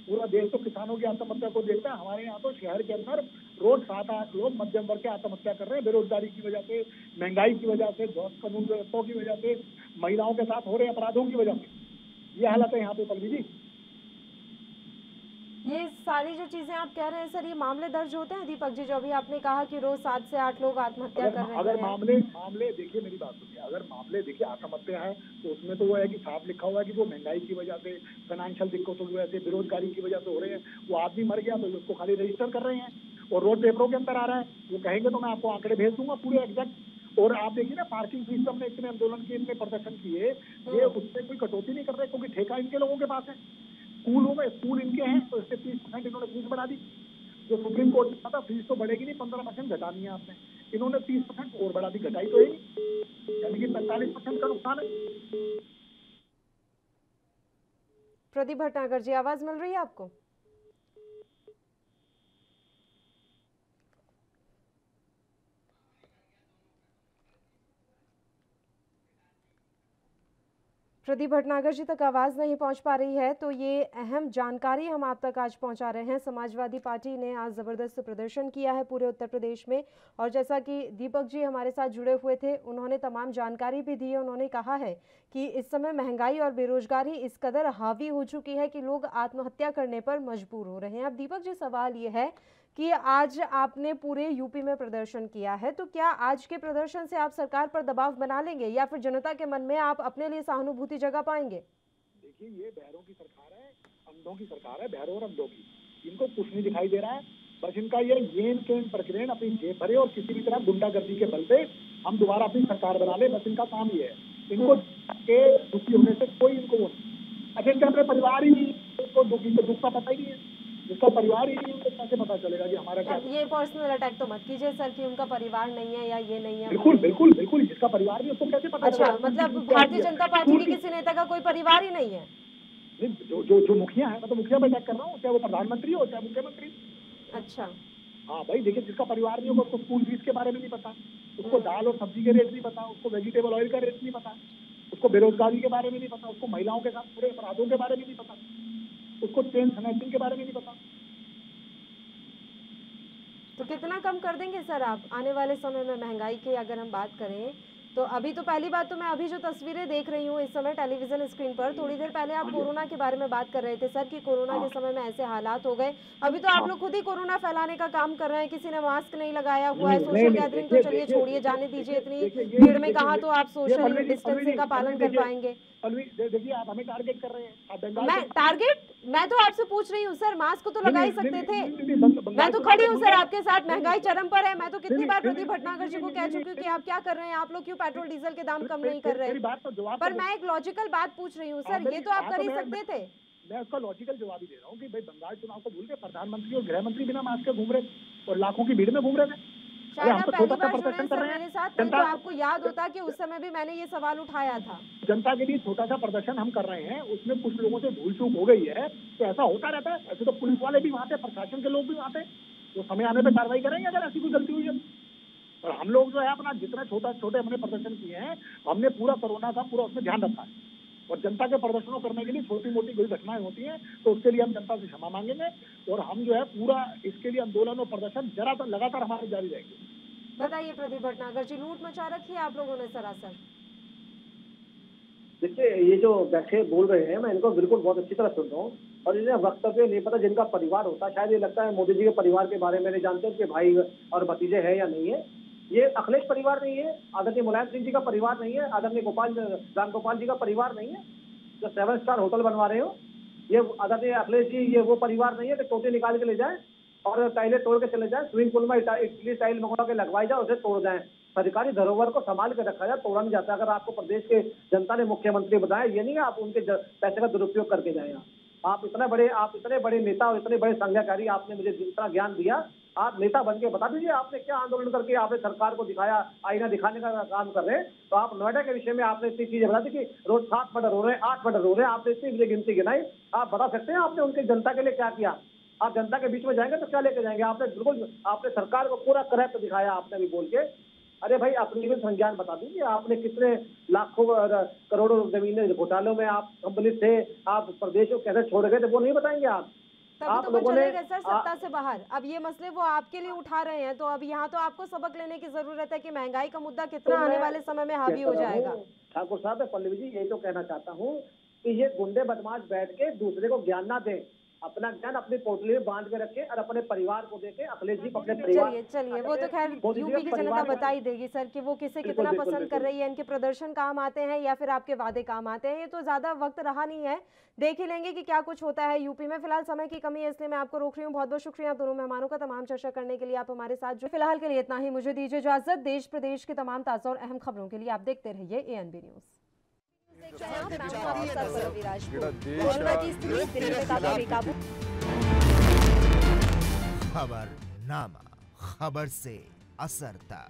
पूरा देश तो किसानों की आत्महत्या को देखता है, हमारे यहाँ तो शहर के अंदर रोज 7-8 लोग मध्यम वर्ग के आत्महत्या कर रहे हैं, बेरोजगारी की वजह से, महंगाई की वजह से, कानून व्यवस्था की वजह से, महिलाओं के साथ हो रहे अपराधों की वजह से। ये हालत है यहाँ पे पल्लवी जी। ये सारी जो चीजें आप कह रहे हैं सर, ये मामले दर्ज होते हैं दीपक जी? जो अभी आपने कहा कि रोज 7 से 8 लोग आत्महत्या कर रहे हैं। अगर मामले देखिए, मेरी बात सुनिए, अगर मामले देखिए आत्महत्या है तो उसमें तो वो है कि साफ लिखा हुआ है कि वो महंगाई की वजह से, फाइनेंशियल दिक्कतों की वजह से, बेरोजगारी की वजह से हो रहे हैं। वो आदमी मर गया तो उसको खाली रजिस्टर कर रहे हैं और रोड पेपरों के अंदर आ रहा है। वो कहेंगे तो मैं आपको आंकड़े भेज दूंगा पूरे एग्जैक्ट। और आप देखिए ना, पार्किंग फीस हमने इतने आंदोलन किए, इतने प्रदर्शन किए, ये उससे कोई कटौती नहीं कर रहे क्योंकि ठेका इनके लोगों के पास है। स्कूल इनके हैं तो इससे 30% इन्होंने फीस बढ़ा दी। जो सुप्रीम कोर्ट ने कहा था फीस तो बढ़ेगी नहीं, 15% घटानी है आपने, इन्होंने 30% और बढ़ा दी, घटाई तो है नहीं, यानी कि 45% का नुकसान है। प्रदीप भटनागर जी, आवाज मिल रही है आपको? प्रदीप भटनागर जी तक आवाज़ नहीं पहुंच पा रही है, तो ये अहम जानकारी हम आप तक आज पहुंचा रहे हैं। समाजवादी पार्टी ने आज ज़बरदस्त प्रदर्शन किया है पूरे उत्तर प्रदेश में, और जैसा कि दीपक जी हमारे साथ जुड़े हुए थे, उन्होंने तमाम जानकारी भी दी है। उन्होंने कहा है कि इस समय महंगाई और बेरोजगारी इस कदर हावी हो चुकी है कि लोग आत्महत्या करने पर मजबूर हो रहे हैं। अब दीपक जी, सवाल ये है कि आज आपने पूरे यूपी में प्रदर्शन किया है, तो क्या आज के प्रदर्शन से आप सरकार पर दबाव बना लेंगे या फिर जनता के मन में आप अपने लिए सहानुभूति जगा पाएंगे? देखिए, ये बहरों की सरकार है, अंधों की सरकार है, बहरों और अंधों की। इनको कुछ नहीं दिखाई दे रहा है, बस इनका ये येन केन प्रकरण अपनी जेब भरे और किसी भी तरह गुंडागर्दी के बल पे हम दोबारा अपनी सरकार बना ले, बस इनका काम ये है। इनको के दुखी होने से कोई इनको वो नहीं। अच्छा, इनके अपने परिवार ही नहीं, उसको दुख का पता ही नहीं है, जिसका परिवार ही नहीं उनको कैसे पता चलेगा कि हमारा क्या। ये पर्सनल अटैक तो मत कीजिए सर कि उनका परिवार नहीं है या ये नहीं है। बिल्कुल बिल्कुल बिल्कुल, जिसका परिवार नहीं उसको कैसे पता अच्छा, चलेगा? मतलब भारतीय जनता पार्टी के किसी नेता का कोई परिवार ही नहीं है? जो मुखिया है, मैं तो मुखिया पे अटैक कर रहा हूँ, चाहे वो प्रधानमंत्री हो चाहे मुख्यमंत्री। अच्छा, हाँ भाई देखिए, जिसका परिवार नहीं होगा उसको स्कूल फीस के बारे में नहीं पता, उसको दाल और सब्जी के रेट नहीं पता, उसको वेजिटेबल ऑयल का रेट नहीं पता, उसको बेरोजगारी के बारे में नहीं पता, उसको महिलाओं के साथ पूरे अपराधों के बारे में नहीं पता, उसको चेन स्नैचिंग के बारे में नहीं पता। तो कितना कम कर देंगे सर आप आने वाले समय में महंगाई की अगर हम बात करें तो? अभी तो पहली बात तो मैं अभी जो तस्वीरें देख रही हूँ इस समय टेलीविजन स्क्रीन पर, थोड़ी देर पहले आप कोरोना के बारे में बात कर रहे थे सर कि कोरोना के समय में ऐसे हालात हो गए। अभी तो आप लोग खुद ही कोरोना फैलाने का काम कर रहे हैं, किसी ने मास्क नहीं लगाया हुआ है, सोशल गैदरिंग तो चलिए छोड़िए, जाने दीजिए, इतनी भीड़ में कहाँ तो आप सोशल डिस्टेंसिंग का पालन कर पाएंगे। देखिए, आप हमें टारगेट कर रहे हैं, आप बंगाल मैं टारगेट, मैं तो आपसे पूछ रही हूँ सर, मास्क तो लगा ही सकते थे। मैं तो खड़ी हूँ सर आपके साथ, महंगाई चरम पर है। मैं तो कितनी बार प्रदीप भटनागर जी को कह चुकी हूँ कि आप क्या कर रहे हैं, आप लोग क्यों पेट्रोल डीजल के दाम कम नहीं कर रहे हैं। पर मैं एक लॉजिकल बात पूछ रही हूँ सर, ये तो आप कर ही सकते थे। मैं उसका लॉजिकल जवाब ही दे रहा हूँ कि भाई बंगाल चुनाव को भूल के प्रधानमंत्री और गृह मंत्री बिना मास्क के घूम रहे और लाखों की भीड़ में घूम रहे थे। शायद आप पहली बार जुड़े सर मेरे साथ, नहीं तो आपको याद होता कि उस समय भी मैंने ये सवाल उठाया था। जनता के लिए छोटा सा प्रदर्शन हम कर रहे हैं, उसमें कुछ लोगों से भूल चूक हो गई है, तो ऐसा होता रहता है। ऐसे तो पुलिस वाले भी वहाँ थे, प्रशासन के लोग भी वहाँ थे, तो समय आने पर कार्रवाई करेंगे अगर ऐसी कोई गलती हुई है। और हम लोग जो है अपना जितना छोटे हमने प्रदर्शन किए हैं, हमने पूरा कोरोना का पूरा उसमें ध्यान रखा है। और जनता के प्रदर्शनों करने के लिए छोटी मोटी कोई घटनाएं होती हैं तो उसके लिए हम जनता से क्षमा मांगेंगे और हम जो है पूरा इसके लिए आंदोलन और प्रदर्शन लगातार हमारे जारी रहेंगे। बताइए प्रदीप भटनागर जी, लूट मचा रखी है आप लोगों ने सरासर। देखिए, ये जो बैठे बोल रहे हैं मैं इनको बिल्कुल बहुत अच्छी तरह सुन रहा हूँ और इन्हें वक्तव्य नहीं पता जिनका परिवार होता है। शायद ये लगता है मोदी जी के परिवार के बारे में नहीं जानते उनके भाई और भतीजे हैं या नहीं है। ये अखिलेश परिवार नहीं है, आदरणीय मुलायम सिंह जी का परिवार नहीं है, आदरणीय राम गोपाल जी का परिवार नहीं है जो 7 स्टार होटल बनवा रहे हो। ये आदरणीय अखिलेश जी, ये वो परिवार नहीं है कि टोटे निकाल के ले जाए और टाइलें तोड़ के चले जाए, स्विमिंग पूल में इटली टाइल मंगवा के लगवाई जाए, उसे तोड़ जाए। सरकारी धरोहर को संभाल के रखा जाए, तोड़ा नहीं जाता। अगर आपको प्रदेश के जनता ने मुख्यमंत्री बताया, ये नहीं है आप उनके पैसे का दुरुपयोग करके जाए। आप इतने बड़े नेता और इतने बड़े संज्ञाकारी, आपने मुझे जितना ज्ञान दिया, आप नेता बन के बता दीजिए आपने क्या आंदोलन करके आपने सरकार को दिखाया, आईना दिखाने का काम कर रहे हैं। तो आप नोएडा के विषय में आपने इतनी चीजें बता दी कि रोज 7 मर्डर हो रहे हैं, 8 मर्डर हो रहे हैं, आपने इतनी मुझे गिनती गिनाई। आप बता सकते हैं आपने उनके जनता के लिए क्या किया? आप जनता के बीच में जाएंगे तो क्या लेके जाएंगे? आपने सरकार को पूरा करप्ट दिखाया आपने भी बोल के। अरे भाई, अपनी भी संज्ञान बता दीजिए, आपने कितने लाखों करोड़ों जमीनें घोटालों में आप सम्मिलित थे, आप प्रदेश को कैसे छोड़ गए थे, वो नहीं बताएंगे आप? तभी तो वो चले गए सर सत्ता से बाहर। अब ये मसले वो आपके लिए उठा रहे हैं, तो अब यहाँ तो आपको सबक लेने की जरूरत है कि महंगाई का मुद्दा कितना आने वाले समय में हावी हो जाएगा। ठाकुर साहब, पल्लवी जी, यही तो कहना चाहता हूँ कि ये गुंडे बदमाश बैठ के दूसरे को ज्ञान ना दें, अपना ज्ञान अपनी पोटली में बांध के रखे और अपने परिवार को देके। अखिलेश जी अपने परिवार, चलिए वो तो खैर यूपी की जनता बता ही देगी सर कि वो किसे कितना पसंद कर रही है, इनके प्रदर्शन काम आते हैं या फिर आपके वादे काम आते हैं। ये तो ज्यादा वक्त रहा नहीं है, देख ही लेंगे कि क्या कुछ होता है यूपी में। फिलहाल समय की कमी है इसलिए मैं आपको रोक रही हूँ। बहुत बहुत शुक्रिया दोनों मेहमानों का तमाम चर्चा करने के लिए, आप हमारे साथ जो। फिलहाल के लिए इतना ही, मुझे दीजिए इजाजत। देश प्रदेश की तमाम ताजा और अहम खबरों के लिए आप देखते रहिए ANB न्यूज। खबरनामा, खबर से असरता।